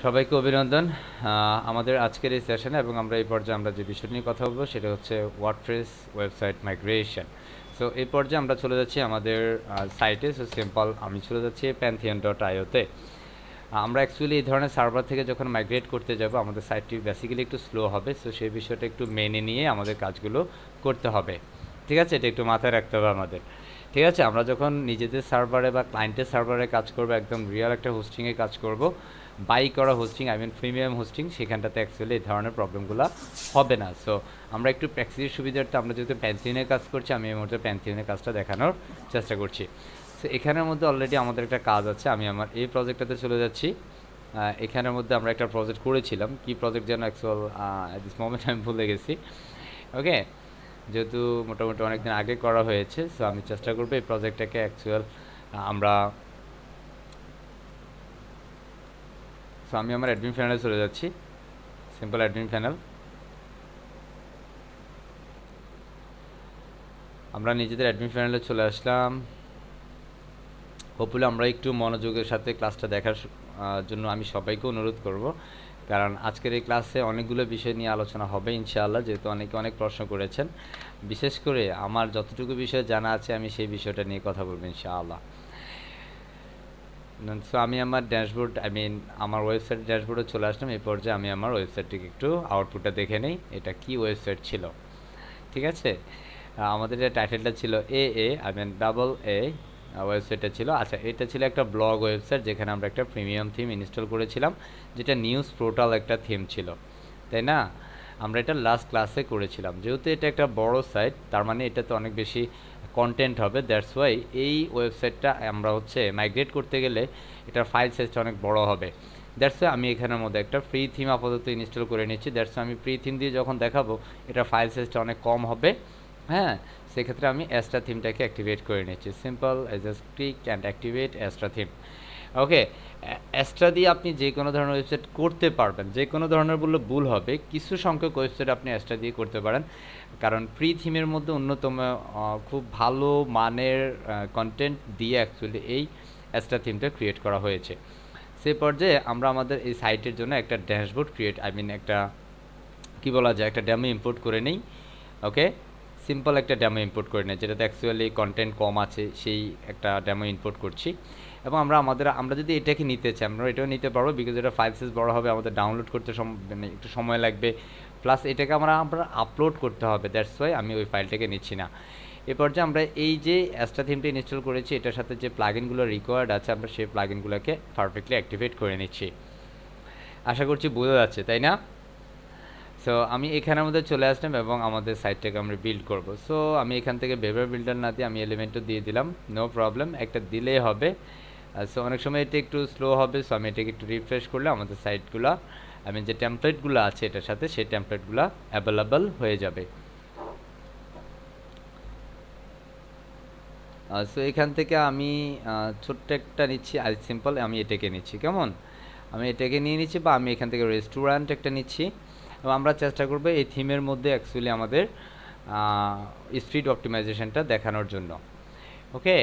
সবাইকে অভিনন্দন আমাদের আজকের এই সেশনে এবং আমরা এই পর্যায়ে আমরা যে বিষয় নিয়ে কথা বলবো সেটা হচ্ছে ওয়ার্ডপ্রেস ওয়েবসাইট মাইগ্রেশন। সো এই পর্যায়ে আমরা চলে যাচ্ছি আমাদের সাইটে। সো সিম্পল আমি চলে যাচ্ছি pantheon.io-তে। আমরা অ্যাকচুয়ালি এই ধরনের সার্ভার থেকে যখন মাইগ্রেট করতে যাব আমাদের সাইটটি বেসিক্যালি একটু স্লো হবে। সো সেই বিষয়টা একটু মেনে নিয়ে আমাদের কাজগুলো করতে হবে, ঠিক আছে? এটা একটু মাথায় রাখতে হবে আমাদের, ঠিক আছে? আমরা যখন নিজেদের সার্ভারে বা ক্লায়েন্টের সার্ভারে কাজ করব, একদম রিয়েল একটা হোস্টিংয়ে কাজ করব, বাই করা hosting, I mean premium hosting, সেখানটাতে অ্যাকচুয়ালি এই ধরনের প্রবলেমগুলো হবে না। সো আমরা একটু প্র্যাকটিসের সুবিধার্থে আমরা যেহেতু প্যান্থিয়নে কাজ করছি, আমি এই মুহূর্তে প্যান্থিয়নের কাজটা দেখানোর চেষ্টা করছি। সো এখানের মধ্যে অলরেডি আমাদের একটা কাজ আছে। আমি আমার এই প্রজেক্টটাতে চলে যাচ্ছি। এখানের মধ্যে আমরা একটা প্রজেক্ট করেছিলাম, কি প্রজেক্ট যেন অ্যাকচুয়াল দিস মোমেন্ট আমি ভুলে গেছি। ওকে, যেহেতু মোটামুটি অনেক দিন আগে করা হয়েছে, সো আমি চেষ্টা করবো এই প্রজেক্টটাকে অ্যাকচুয়াল আমরা সো আমি আমার অ্যাডমিন প্যানেলে চলে যাচ্ছি। সিম্পল অ্যাডমিন প্যানেল, আমরা নিজেদের অ্যাডমিন প্যানেলে চলে আসলাম। হোপফুলি আমরা একটু মনোযোগের সাথে ক্লাসটা দেখার জন্য আমি সবাইকে অনুরোধ করব, কারণ আজকের এই ক্লাসে অনেকগুলো বিষয় নিয়ে আলোচনা হবে ইনশাআল্লাহ, যেহেতু অনেকে অনেক প্রশ্ন করেছেন। বিশেষ করে আমার যতটুকু বিষয় জানা আছে আমি সেই বিষয়টা নিয়ে কথা বলবো ইনশাআল্লাহ। সো আমি আমার ড্যাশবোর্ড, আই মিন আমার ওয়েবসাইট ড্যাশবোর্ডে চলে আসলাম। এই পর্যায়ে আমি আমার ওয়েবসাইটটিকে একটু আউটপুটটা দেখে নেই, এটা কি ওয়েবসাইট ছিল, ঠিক আছে? আমাদের যে টাইটেলটা ছিল আই মিন ডাবল এ ওয়েবসাইটটা ছিল। আচ্ছা, এটা ছিল একটা ব্লগ ওয়েবসাইট যেখানে আমরা একটা প্রিমিয়াম থিম ইনস্টল করেছিলাম, যেটা নিউজ পোর্টাল একটা থিম ছিল, তাই না? আমরা এটা লাস্ট ক্লাসে করেছিলাম। যেহেতু এটা একটা বড় সাইট, তার মানে এটাতে অনেক বেশি কন্টেন্ট হবে, দ্যাটস ওয়াই এই ওয়েবসাইটটা আমরা হচ্ছে মাইগ্রেট করতে গেলে এটার ফাইল সাইজটা অনেক বড় হবে। দ্যাটস ওয়াই আমি এখানের মধ্যে একটা ফ্রি থিম আপাতত ইনস্টল করে নিচ্ছি। দ্যাটস ওয়াই আমি ফ্রি থিম দিয়ে যখন দেখাবো এটা ফাইল সাইজটা অনেক কম হবে। হ্যাঁ, সেক্ষেত্রে আমি অ্যাস্ট্রা থিমটাকে অ্যাক্টিভেট করে নিচ্ছি। Simple just click and activate Astra theme. Okay, Astra দিয়ে আপনি যে কোনো ধরনের ওয়েবসাইট করতে পারবেন। যে কোনো ধরনের বললে ভুল হবে, কিছু সংখ্যক ওয়েবসাইট আপনি অ্যাস্ট্রা দিয়ে করতে পারেন, কারণ ফ্রি থিমের মধ্যে অন্যতম খুব ভালো মানের কন্টেন্ট দিয়ে অ্যাকচুয়ালি এই অ্যাস্ট্রা থিমটা ক্রিয়েট করা হয়েছে। সে পর্যায়ে আমরা আমাদের এই সাইটের জন্য একটা ড্যাশবোর্ড ক্রিয়েট, আই মিন একটা কী বলা যায়, একটা ডেমো ইম্পোর্ট করে নেই। ওকে, সিম্পল একটা ডেমো ইম্পোর্ট করে নেই, যেটাতে অ্যাকচুয়ালি কন্টেন্ট কম আছে, সেই একটা ডেমো ইম্পোর্ট করছি। এবং আমরা যদি এটাকে নিতে চাই, আমরা এটাও নিতে পারবো, বিকজ এটা ফাইল সাইজ বড় হবে, আমাদের ডাউনলোড করতে মানে একটু সময় লাগবে, প্লাস এটাকে আমরা আপলোড করতে হবে। দ্যাটস ওয়াই আমি ওই ফাইলটাকে নিচ্ছি না। এ পর্যায়ে আমরা এই যে অ্যাস্ট্রা থিমটা ইনস্টল করেছি, এটার সাথে যে প্লাগইনগুলো রিকোয়ার্ড আছে, আমরা সেই প্লাগইনগুলোকে পারফেক্টলি অ্যাক্টিভেট করে নিচ্ছি। আশা করছি বোঝা যাচ্ছে, তাই না? সো আমি এখানের মধ্যে চলে আসলাম এবং আমাদের সাইটটাকে আমরা বিল্ড করব। সো আমি এখান থেকে বেভার বিল্ডার না দিয়ে আমি এলিমেন্টও দিয়ে দিলাম, নো প্রবলেম, একটা দিলেই হবে। সো অনেক সময় এটা একটু স্লো হবে, সো আমি এটাকে একটু রিফ্রেশ করলে আমাদের সাইটগুলো, আমি যে টেমপ্লেটগুলো আছে এটার সাথে, সেই টেমপ্লেটগুলো অ্যাভেলেবল হয়ে যাবে। সো এখান থেকে আমি ছোট্ট একটা নিচ্ছি, আর সিম্পল আমি এটাকে নিচ্ছি, কেমন? আমি এটাকে নিয়ে নিচ্ছি, বা আমি এখান থেকে রেস্টুরেন্ট একটা নিচ্ছি, এবং আমরা চেষ্টা করবো এই থিমের মধ্যে অ্যাকচুয়ালি আমাদের স্পিড অপটিমাইজেশনটা দেখানোর জন্য। ওকে,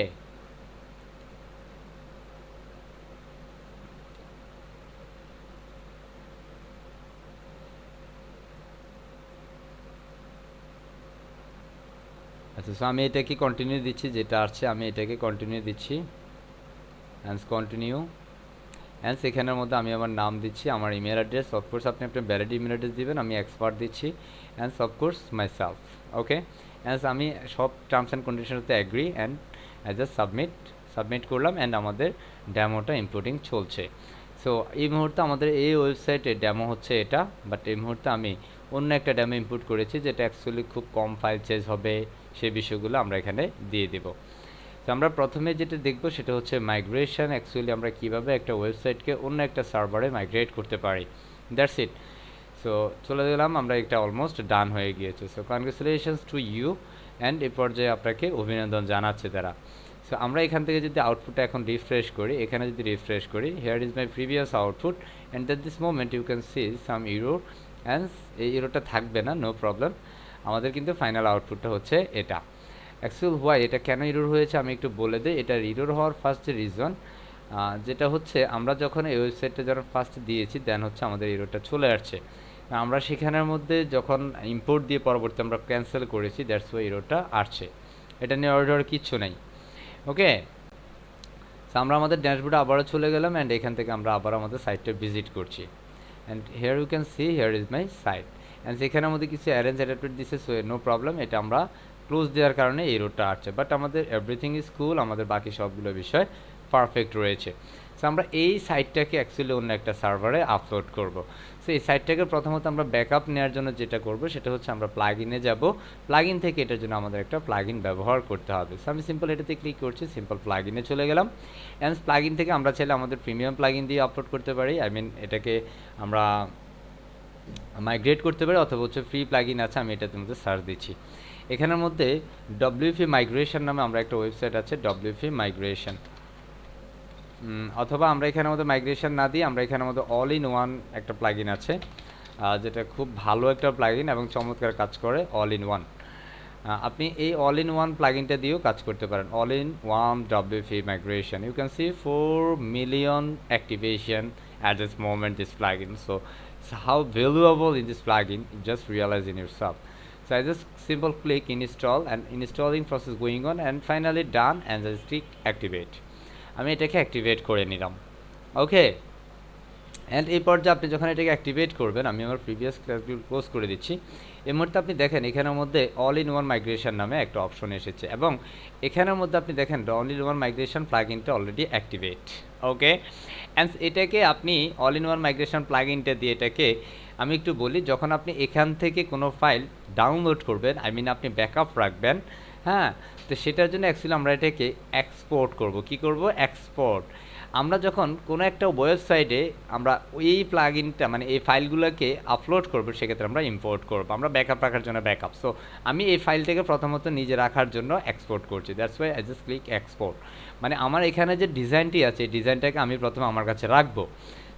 আচ্ছা, সো আমি এটাকে কন্টিনিউ দিচ্ছি, যেটা আসছে আমি এটাকে কন্টিনিউ দিচ্ছি, অ্যান্ড কন্টিনিউ। অ্যান্ড সেখানের মধ্যে আমি আমার নাম দিচ্ছি, আমার ইমেল অ্যাড্রেস, অফকোর্স আপনি আপনার ভ্যালিড ইমেল অ্যাড্রেস দিবেন, আমি এক্সপার্ট দিচ্ছি, and of course myself. Okay, and আমি সব টার্মস অ্যান্ড কন্ডিশনতে অ্যাগ্রি, অ্যান্ড জাস্ট সাবমিট করলাম, অ্যান্ড আমাদের ডেমোটা ইম্পোর্টিং চলছে। সো এই মুহূর্তে আমাদের এই ওয়েবসাইটে ডেমো হচ্ছে এটা, বাট এই মুহূর্তে আমি অন্য একটা ডেমো ইম্পোর্ট করেছি, যেটা অ্যাকচুয়ালি খুব কম ফাইল সাইজ হবে, সেই বিষয়গুলো আমরা এখানে দিয়ে দেবো। তো আমরা প্রথমে যেটা দেখব সেটা হচ্ছে মাইগ্রেশন, অ্যাকচুয়ালি আমরা কিভাবে একটা ওয়েবসাইটকে অন্য একটা সার্ভারে মাইগ্রেট করতে পারি। That's it. সো চলে গেলাম, আমরা একটা অলমোস্ট ডান হয়ে গিয়েছে। So congratulations to you, and এই পর্যায়ে আপনাকে অভিনন্দন জানাচ্ছে তারা। সো আমরা এখান থেকে যদি আউটপুটটা এখন রিফ্রেশ করি, এখানে যদি রিফ্রেশ করি, here is my previous output, and that this moment you can see some error, অ্যান্ড এই ইরোটা থাকবে না, নো প্রবলেম। আমাদের কিন্তু ফাইনাল আউটপুটটা হচ্ছে এটা। অ্যাকচুয়াল হোয়াই এটা কেন ইরোর হয়েছে আমি একটু বলে দিই। এটার ইরোর হওয়ার ফার্স্ট যে রিজন, যেটা হচ্ছে আমরা যখন এই ওয়েবসাইটটা যখন ফার্স্ট দিয়েছি দেন হচ্ছে আমাদের এররটা চলে আসছে। আমরা সেখানের মধ্যে যখন ইম্পোর্ট দিয়ে পরবর্তী আমরা ক্যান্সেল করেছি, দ্যাটস ওয়াই এররটা আসছে। এটা নিয়ে অর্ডার কিচ্ছু নাই। ওকে, সো আমরা আমাদের ড্যাশবোর্ডে আবারও চলে গেলাম অ্যান্ড এখান থেকে আমরা আবার আমাদের সাইটটা ভিজিট করছি। And here you can see here is my site and সেখানের মধ্যে কিছু অ্যারেঞ্জ অ্যাডাপ্টেড দিছে, সো নো প্রবলেম, এটা আমরা ক্লোজ দেওয়ার কারণে এই রোডটা আসছে। বাট আমাদের এভরিথিং ইজ কুল, আমাদের বাকি সবগুলো বিষয় পারফেক্ট রয়েছে। সো আমরা এই সাইটটাকে অ্যাকচুয়ালি অন্য একটা সার্ভারে আপলোড করব। সো এই সাইটটাকে প্রথমত আমরা ব্যাকআপ নেওয়ার জন্য যেটা করব সেটা হচ্ছে আমরা প্লাগ ইনে যাব। প্লাগ ইন থেকে এটার জন্য আমাদের একটা প্লাগ ইন ব্যবহার করতে হবে। সো আমি সিম্পল এটাতে ক্লিক করছি, সিম্পল প্লাগ ইনে চলে গেলাম। অ্যান্ড প্লাগ ইন থেকে আমরা চাইলে আমাদের প্রিমিয়াম প্লাগ ইন দিয়ে আপলোড করতে পারি, আই মিন এটাকে আমরা মাইগ্রেট করতে পারি, অথবা হচ্ছে ফ্রি প্লাগ ইন আছে, আমি এটাতে মধ্যে সার্চ দিচ্ছি। এখানের মধ্যে ডব্লিউপি মাইগ্রেশন নামে আমরা একটা ওয়েবসাইট আছে, ডব্লিউপি মাইগ্রেশন, অথবা আমরা এখানের মধ্যে মাইগ্রেশন না দিয়ে আমরা এখানের মধ্যে অল ইন ওয়ান একটা প্লাগ ইন আছে, যেটা খুব ভালো একটা প্লাগ ইন এবং চমৎকার কাজ করে, অল ইন ওয়ান। আপনি এই অল ইন ওয়ান প্লাগ ইনটা দিয়েও কাজ করতে পারেন, all in one WP migration. You can see 4 million activation at this moment this plugin, so how valuable in this plugin, you just realize in yourself. So I just simple click install and installing process going on and finally done and just click activate. আমি এটাকে activate করে নিলাম। ওকে, and এই পর্যায়ে আপনি যখন এটাকে activate করবেন, আমি আমার প্রিভিয়াস ক্লাসগুলো ক্লোজ করে দিচ্ছি। এই মুহূর্তে আপনি দেখেন এখানের মধ্যে অল ইন ওয়ান মাইগ্রেশন নামে একটা অপশন এসেছে এবং এখানের মধ্যে আপনি দেখেন all in one migration plug ইনটা অলরেডি অ্যাক্টিভেট। ওকে, অ্যান্ড এটাকে আপনি all in one migration plug ইনটা দিয়ে এটাকে আমি একটু বলি, যখন আপনি এখান থেকে কোনো ফাইল ডাউনলোড করবেন, আই মিন আপনি ব্যাকআপ রাখবেন, হ্যাঁ, তো সেটার জন্য অ্যাকচুয়ালি আমরা এটাকে এক্সপোর্ট করব। কি করব? এক্সপোর্ট। আমরা যখন কোনো একটা ওয়েবসাইটে আমরা এই প্লাগ ইনটা মানে এই ফাইলগুলোকে আপলোড করবো, সেক্ষেত্রে আমরা ইম্পোর্ট করবো, আমরা ব্যাকআপ রাখার জন্য ব্যাকআপ। সো আমি এই ফাইলটাকে প্রথমত নিজে রাখার জন্য এক্সপোর্ট করছি, that's why I just click export. মানে আমার এখানে যে ডিজাইনটি আছে এই ডিজাইনটাকে আমি প্রথমে আমার কাছে রাখবো।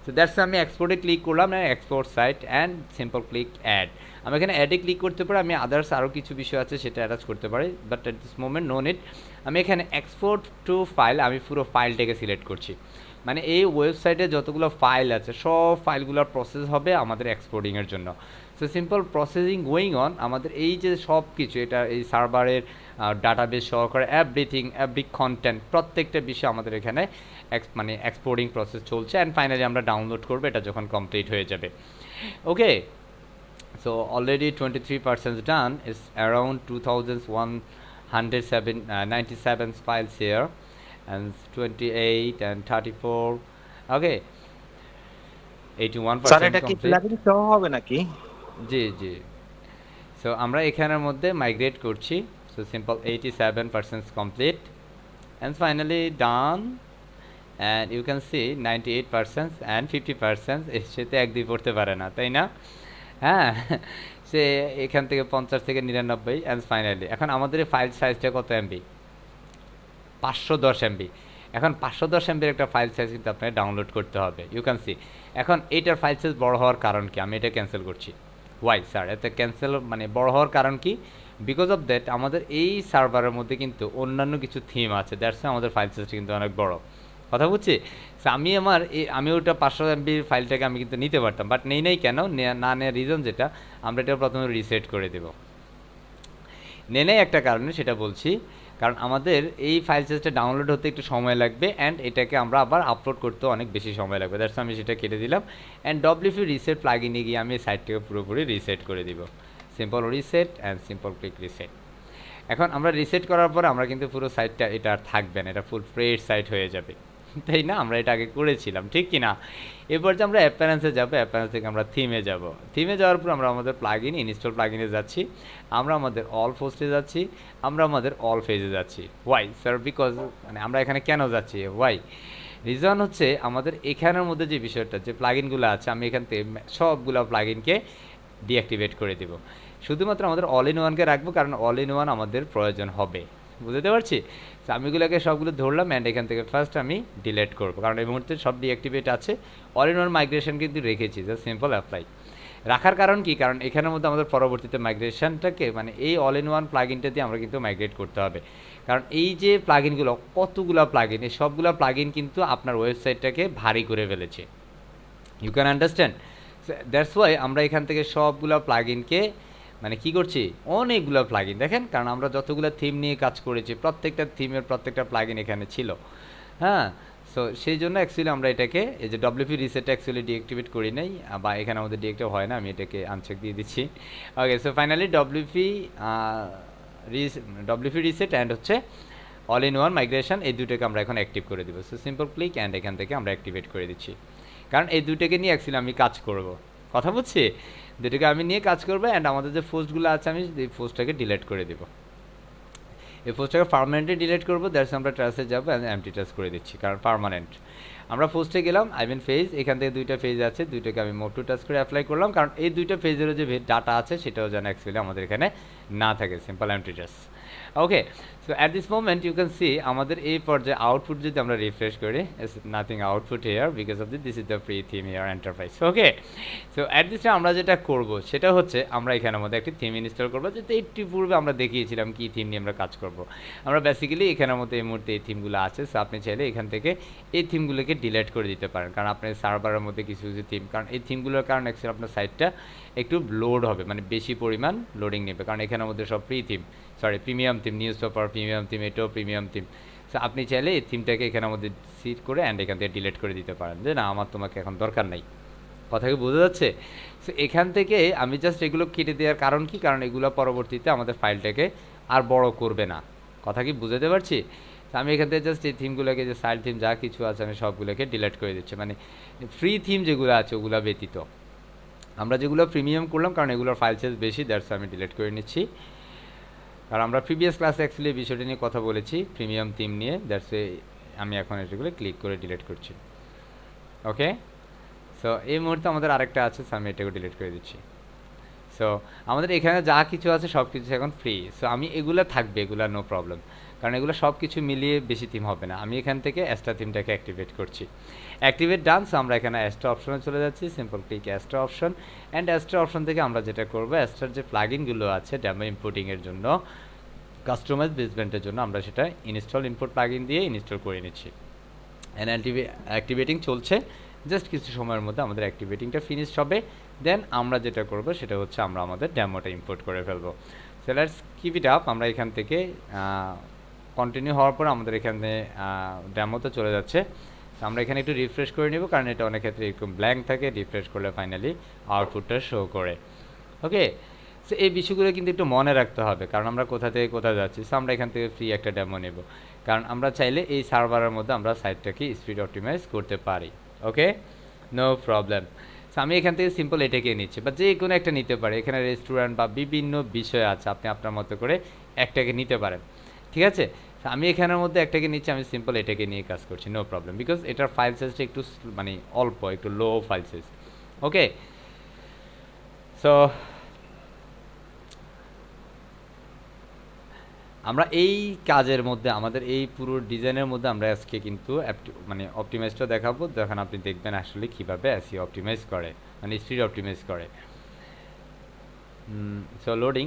সো দ্যাটস আমি এক্সপোর্টে ক্লিক করলাম, export site and simple click add. আমি এখানে অ্যাডে ক্লিক করতে পারি, আমি আদার্স আরও কিছু বিষয় আছে সেটা অ্যাটাচ করতে পারি, but at this moment no need. আমি এখানে এক্সপোর্ট টু ফাইল, আমি পুরো ফাইলটাকে সিলেক্ট করছি। মানে এই ওয়েবসাইটে যতগুলো ফাইল আছে সব ফাইলগুলোর প্রসেস হবে আমাদের এক্সপোর্টিংয়ের জন্য। So simple processing going on, আমাদের এই যে সব কিছু এটা এই সার্ভারের ডাটাবেস সহকারে এভরিথিং এভরি কন্টেন্ট প্রত্যেকটা বিষয় আমাদের এখানে মানে এক্সপোর্টিং প্রসেস চলছে অ্যান্ড ফাইনালি আমরা ডাউনলোড করবো এটা যখন কমপ্লিট হয়ে যাবে। ওকে, so already 23% done, is around 2197 files here and 28 and 34. Okay, 81% sir এটা কি complete. প্লাগইন সহ হবে নাকি? জি জি, সো আমরা এখানের মধ্যে মাইগ্রেট করছি। So simple 87% complete and finally done and you can see 98% and 50% এর সাথে এক দুই পড়তে পারে না, তাই না? হ্যাঁ, সে এখান থেকে 50 থেকে 99 অ্যান্ড ফাইনালি এখন আমাদের ফাইল সাইজটা কত এমবি? 510 এমবি। এখন 510 এমবির একটা ফাইল সাইজ কিন্তু আপনাকে ডাউনলোড করতে হবে। ইউ ক্যান সি এখন এইটার ফাইল সাইজ বড় হওয়ার কারণ কি? আমি এটা ক্যান্সেল করছি। Y sir? এতে ক্যান্সেল মানে বড় হওয়ার কারণ কি? বিকজ অফ দ্যাট আমাদের এই সার্ভারের মধ্যে কিন্তু অন্যান্য কিছু থিম আছে, দ্যাটস আমাদের ফাইল সাইজটা কিন্তু অনেক বড়। কথা বুঝছি? সো আমি ওটা 500 এমবির ফাইলটাকে আমি কিন্তু নিতে পারতাম, বাট নেই কেন? না নেওয়ার রিজন যেটা, আমরা এটা প্রথমে রিসেট করে দেব। নেই একটা কারণে সেটা বলছি, কারণ আমাদের এই ফাইল সাইজটা ডাউনলোড হতে একটু সময় লাগবে অ্যান্ড এটাকে আমরা আবার আপলোড করতেও অনেক বেশি সময় লাগবে, দ্যাটস আমি সেটা কেটে দিলাম। অ্যান্ড ডব্লিউপি রিসেট প্লাগইনে গিয়ে আমি সাইটটাকে পুরোপুরি রিসেট করে দিব। Simple reset and simple click reset. এখন আমরা রিসেট করার পর আমরা কিন্তু পুরো সাইটটা এটা আর থাকবে না, এটা ফুল ফ্রেশ সাইট হয়ে যাবে, তাই না? আমরা এটা আগে করেছিলাম, ঠিক কি না? এরপর যে আমরা অ্যাপারেন্সে যাবো, অ্যাপারেন্স থেকে আমরা থিমে যাব। থিমে যাওয়ার পর আমরা আমাদের প্লাগইন ইনস্টল প্লাগইনে যাচ্ছি, আমরা আমাদের অল পোস্টে যাচ্ছি, আমরা আমাদের অল পেজে যাচ্ছি। Y sir? বিকজ মানে আমরা এখানে কেন যাচ্ছি? ওয়াই রিজন হচ্ছে আমাদের এখানের মধ্যে যে বিষয়টা, যে প্লাগইনগুলো আছে, আমি এখান থেকে সবগুলো প্লাগইনকে ডিঅ্যাক্টিভেট করে দেবো, শুধুমাত্র আমাদের অল ইন ওয়ানকে রাখবো, কারণ অল ইন ওয়ান আমাদের প্রয়োজন হবে। বুঝতে পারছি? তো আমি এগুলোকে সবগুলো ধরলাম অ্যান্ড এখান থেকে ফার্স্ট আমি ডিলেট করবো, কারণ এই মুহূর্তে সব ডিঅ্যাক্টিভেট আছে। অল ইন ওয়ান মাইগ্রেশন কিন্তু রেখেছি, জাস্ট সিম্পল অ্যাপ্লাই। রাখার কারণ কি, কারণ এখানের মধ্যে আমাদের পরবর্তীতে মাইগ্রেশনটাকে মানে এই অল ইন ওয়ান প্লাগইনটা দিয়ে আমরা কিন্তু মাইগ্রেট করতে হবে। কারণ এই যে প্লাগইনগুলো, কতগুলো প্লাগইন, এই সবগুলো প্লাগইন কিন্তু আপনার ওয়েবসাইটটাকে ভারী করে ফেলেছে। You can understand. That's why আমরা এখান থেকে সবগুলো প্লাগইনকে মানে কি করছি, অনেকগুলো প্লাগইন দেখেন, কারণ আমরা যতগুলো থিম নিয়ে কাজ করেছি প্রত্যেকটা থিমের প্রত্যেকটা প্লাগইন এখানে ছিল। হ্যাঁ, সো সেই জন্য অ্যাকচুয়ালি আমরা এটাকে এই যে ডব্লিউপি রিসেটটা অ্যাকচুয়ালি ডিঅ্যাক্টিভেট করি নাই, বা এখানে আমাদের ডিঅ্যাক্টিভ হয় না, আমি এটাকে আনচেক দিয়ে দিচ্ছি। Okay, so finally WP reset and হচ্ছে অল ইন ওয়ান মাইগ্রেশন, এই দুটোকে আমরা এখন অ্যাক্টিভ করে দিব। সো সিম্পল ক্লিক অ্যান্ড এখান থেকে আমরা অ্যাক্টিভেট করে দিচ্ছি, কারণ এই দুটোকে নিয়ে অ্যাকচুয়ালি আমি কাজ করব, কথা বুঝছি, দুটোকে আমি নিয়ে কাজ করবো। অ্যান্ড আমাদের যে পোস্টগুলো আছে আমি এই পোস্টটাকে ডিলিট করে দেবো, এই পোস্টটাকে পার্মানেন্টলি ডিলিট করবো। দ্যাটস আমরা ট্রাসে যাবো অ্যান্ড এমটি ট্রাস করে দিচ্ছি, কারণ পার্মানেন্ট। আমরা পোস্টে গেলাম, আই মিন ফেজ, এখান থেকে দুইটা ফেজ আছে, দুইটাকে আমি মোড টু টাচ করে অ্যাপ্লাই করলাম, কারণ এই দুইটা ফেজেরও যে ডাটা আছে সেটাও যেন অ্যাকচুয়ালি আমাদের এখানে না থাকে, simple empty trash. Okay, so at this moment you can see আমাদের এই পর্যায়ে আউটপুট যদি আমরা রিফ্রেশ করি, it's nothing output here because of this is the free theme here enterprise. Okay, so at this আমরা যেটা করব সেটা হচ্ছে আমরা এখানের মধ্যে একটি থিম ইনস্টল করবো, যেটা একটু পূর্বে আমরা দেখিয়েছিলাম কী থিম নিয়ে আমরা কাজ করব। আমরা বেসিক্যালি এখানের মধ্যে এই মুহূর্তে এই থিমগুলো আছে, সো আপনি চাইলে এখান থেকে এই থিমগুলোকে ডিলিট করে দিতে পারেন, কারণ আপনার সার্ভারের মধ্যে কিছু কিছু থিম, কারণ এই থিমগুলোর কারণে অ্যাকচুয়ালি আপনার সাইটটা একটু লোড হবে, মানে বেশি পরিমাণ লোডিং নেবে, কারণ এখানের মধ্যে সব free theme, sorry premium theme, news paper premium theme, এটাও প্রিমিয়াম থিম। সো আপনি চাইলে এই থিমটাকে এখানের মধ্যে সিট করে অ্যান্ড এখান থেকে ডিলিট করে দিতে পারেন, যে না আমার তোমাকে এখন দরকার নাই। কথা কি বোঝা যাচ্ছে? সো এখান থেকে আমি জাস্ট এগুলো কেটে দেওয়ার কারণ কি, কারণ এগুলো পরবর্তীতে আমাদের ফাইলটাকে আর বড় করবে না। কথা কি বুঝাতে পারছি? তো আমি এখান থেকে জাস্ট এই থিমগুলোকে, যে সাইড থিম যা কিছু আছে আমি সবগুলোকে ডিলিট করে দিচ্ছি, মানে ফ্রি থিম যেগুলো আছে ওগুলো ব্যতীত। আমরা যেগুলো প্রিমিয়াম করলাম, কারণ এগুলোর ফাইল সাইজ বেশি, দ্যাটস আমি ডিলিট করে নিচ্ছি। কারণ আমরা প্রিভিয়াস ক্লাসে অ্যাকচুয়ালি এই বিষয়টা নিয়ে কথা বলেছি, প্রিমিয়াম থিম নিয়ে, দ্যাটস আমি এখন এটাগুলো ক্লিক করে ডিলিট করছি। ওকে, সো এই মুহূর্তে আমাদের আরেকটা আছে, সো আমি এটাকে ডিলিট করে দিচ্ছি। সো আমাদের এখানে যা কিছু আছে সব কিছু এখন ফ্রি, সো আমি এগুলো থাকবে, এগুলো নো প্রবলেম, কারণ এগুলো সব কিছু মিলিয়ে বেশি থিম হবে না। আমি এখান থেকে অ্যাস্ট্রা থিমটাকে অ্যাক্টিভেট করছি, অ্যাক্টিভেট ডান। সো আমরা এখানে অ্যাস্ট্রা অপশনে চলে যাচ্ছি, simple click Astra option, and Astra option থেকে আমরা যেটা করবো, অ্যাস্ট্রার যে প্লাগইনগুলো আছে ডেমো ইম্পোর্টিংয়ের জন্য, কাস্টমাইজ বেসমেন্টের জন্য, আমরা সেটা ইনস্টল ইম্পোর্ট প্লাগইন দিয়ে ইনস্টল করে নিচ্ছি। অ্যান্ড অ্যাক্টিভেটিং চলছে, জাস্ট কিছু সময়ের মধ্যে আমাদের অ্যাক্টিভেটিংটা ফিনিশ হবে। দেন আমরা যেটা করব সেটা হচ্ছে আমরা আমাদের ডেমোটা ইম্পোর্ট করে ফেলবো। So let's keep it up. আমরা এখান থেকে কন্টিনিউ হওয়ার পর আমাদের এখানে ডেমোতে চলে যাচ্ছে। আমরা এখানে একটু রিফ্রেশ করে নেব, কারণ এটা অনেক ক্ষেত্রে একটু ব্ল্যাঙ্ক থাকে, রিফ্রেশ করলে ফাইনালি আউটপুটটা শো করে। ওকে, সো এই বিষয়গুলো কিন্তু একটু মনে রাখতে হবে, কারণ আমরা কোথা থেকে কোথায় যাচ্ছি। সো আমরা এখান থেকে ফ্রি একটা ডেমো নেব, কারণ আমরা চাইলে এই সার্ভারের মধ্যে আমরা সাইটটাকে স্পিড অপটিমাইজ করতে পারি। ওকে, নো প্রবলেম। সো আমি এখান থেকে সিম্পল এটাকে নিচ্ছি, বা যে কোনো একটা নিতে পারি, এখানে রেস্টুরেন্ট বা বিভিন্ন বিষয় আছে, আপনি আপনার মতো করে একটাকে নিতে পারেন, ঠিক আছে। আমি এখানের মধ্যে একটাকে নিচ্ছি, আমি সিম্পল এটাকে নিয়ে কাজ করছি, নো প্রবলেম, বিকজ এটার ফাইল সাইজটা একটু মানে অল্প, একটু লো ফাইল সাইজ। ওকে, সো আমরা এই কাজের মধ্যে, আমাদের এই পুরো ডিজাইনের মধ্যে আমরা আজকে কিন্তু মানে অপটিমাইজটা দেখাবো, যখন আপনি দেখবেন আসলে কীভাবে এসইও অপটিমাইজ করে, মানে স্পিড অপটিমাইজ করে। সো লোডিং,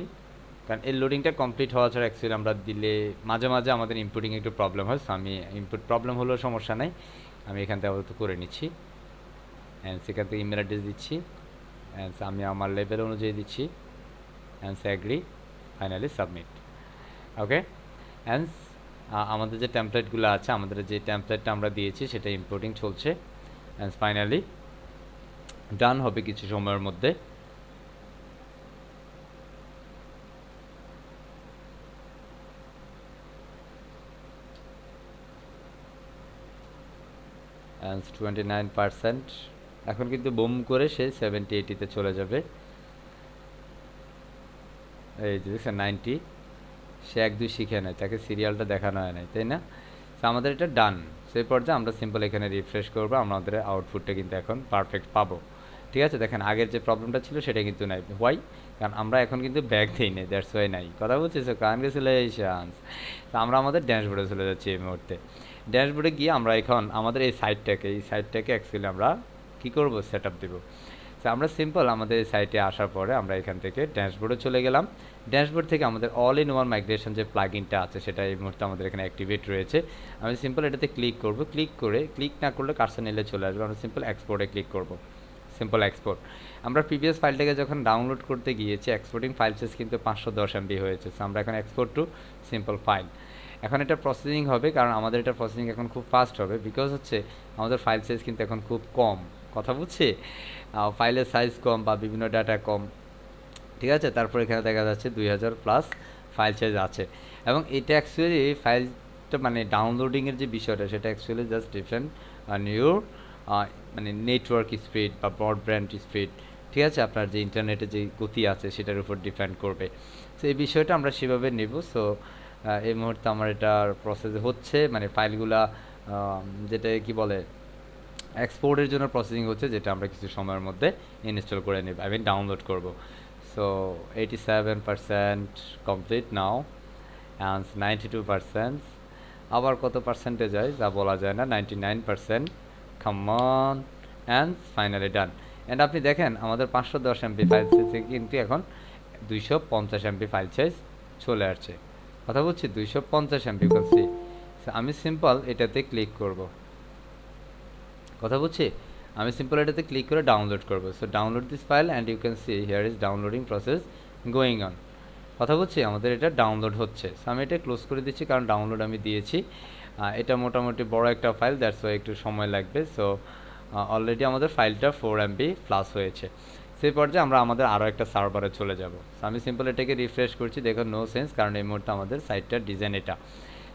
কারণ এই লোডিংটা কমপ্লিট হওয়া ছাড়া অ্যাকচুয়ালি আমরা দিলে মাঝে মাঝে আমাদের ইনপুটিং একটু প্রবলেম হয়। সো আমি ইনপুট প্রবলেম হলেও সমস্যা নাই, আমি এখান থেকে আপাতত করে নিচ্ছি। অ্যান্ড সেখান থেকে ইমেল অ্যাড্রেস দিচ্ছি, অ্যান্ড আমি আমার লেভেল অনুযায়ী দিচ্ছি, and agree, finally submit. Okay, and আমাদের যে টেমপ্লেটগুলো আছে, আমাদের যে টেমপ্লেটটা আমরা দিয়েছি সেটা ইম্পোর্টিং চলছে, অ্যান্ড ফাইনালি ডান হবে কিছু সময়ের মধ্যে। অ্যান্ড 29%, এখন কিন্তু বুম করে সে 70-80-তে চলে যাবে। এই যে 90, সে 1-2 শিখে নেয়, তাকে সিরিয়ালটা দেখানো হয় নাই, তাই না? তো আমাদের এটা ডান। সেই পর্যায়ে আমরা সিম্পল এখানে রিফ্রেশ করবো, আমাদের আউটপুটটা কিন্তু এখন পারফেক্ট পাবো, ঠিক আছে। দেখেন আগের যে প্রবলেমটা ছিল সেটা কিন্তু নাই, হোয়াই, কারণ আমরা এখন কিন্তু ব্যাক দিই নাই, দ্যাটস ওয়াই নাই। কথা বলছি, সো কংগ্রেচুলেশনস। তো আমরা আমাদের ড্যাশবোর্ডে চলে যাচ্ছি এই মুহূর্তে। ড্যাশবোর্ডে গিয়ে আমরা এখন আমাদের এই সাইটটাকে অ্যাকচুয়ালি আমরা কী করবো, সেট আপ দেবো। তো আমরা সিম্পল আমাদের সাইটে আসার পরে আমরা এখান থেকে ড্যাশবোর্ডে চলে গেলাম। ড্যাশবোর্ড থেকে আমাদের অল ইন ওয়ান মাইগ্রেশন যে প্লাগইনটা আছে সেটা এই মুহূর্তে আমাদের এখানে অ্যাক্টিভেট রয়েছে। আমি সিম্পল এটাতে ক্লিক করব, ক্লিক না করলে কার্সর নিলে চলে আসবে। আমরা সিম্পল এক্সপোর্টে ক্লিক করব, সিম্পল এক্সপোর্ট। আমরা প্রিভিয়াস ফাইলটাকে যখন ডাউনলোড করতে গিয়েছি এক্সপোর্টিং ফাইল সাইজ কিন্তু 510 MB হয়েছে। সো আমরা এখন এক্সপোর্ট টু সিম্পল ফাইল। এখন এটা প্রসেসিং হবে, কারণ আমাদের এটা প্রসেসিং এখন খুব ফাস্ট হবে, বিকজ হচ্ছে আমাদের ফাইল সাইজ কিন্তু এখন খুব কম। কথা বুঝছি, ফাইলের সাইজ কম বা বিভিন্ন ডাটা কম, ঠিক আছে। তারপর এখানে দেখা যাচ্ছে 2000+ ফাইল সাইজ আছে, এবং এটা অ্যাকচুয়ালি ফাইলটা মানে ডাউনলোডিংয়ের যে বিষয়টা সেটা অ্যাকচুয়ালি জাস্ট ডিফারেন্ট নিউর মানে নেটওয়ার্ক স্পিড বা ব্রডব্যান্ড স্পিড, ঠিক আছে, আপনার যে ইন্টারনেটে যে গতি আছে সেটার উপর ডিপেন্ড করবে। সো এই বিষয়টা আমরা সেভাবে নেব। সো এই মুহূর্তে আমার এটার প্রসেস হচ্ছে, মানে ফাইলগুলা যেটা কি বলে এক্সপোর্টের জন্য প্রসেসিং হচ্ছে, যেটা আমরা কিছু সময়ের মধ্যে ইনস্টল করে নেব, আই মিন ডাউনলোড করব। সো 87% কমপ্লিট নাও অ্যান্ড 92%, আবার কত পার্সেন্টেজ হয় যা বলা যায় না, 99%, come on and finally done. And আপনি দেখেন আমাদের 510 MB ফাইল সাইজ থেকে কিন্তু এখন 250 MB ফাইল সাইজ চলে আসছে। কথা বলছি 250 MB করছি। আমি সিম্পল এটাতে ক্লিক করব, কথা বলছি, আমি সিম্পল এটাতে ক্লিক করে ডাউনলোড করব। So download this file and you can see here is downloading process going on. কথা বলছি আমাদের এটা ডাউনলোড হচ্ছে। সো আমি এটা ক্লোজ করে দিচ্ছি, কারণ ডাউনলোড আমি দিয়েছি। এটা মোটামুটি বড় একটা ফাইল, দ্যাটস ওয়াই একটু সময় লাগবে। সো অলরেডি আমাদের ফাইলটা 4 MB প্লাস হয়েছে। সেই পর্যায়ে আমরা আমাদের আরও একটা সার্ভারে চলে যাব। সো আমি সিম্পল এটাকে রিফ্রেশ করছি, দেখুন নো সেন্স, কারণ এই মুহূর্তে আমাদের সাইটটার ডিজাইন এটা।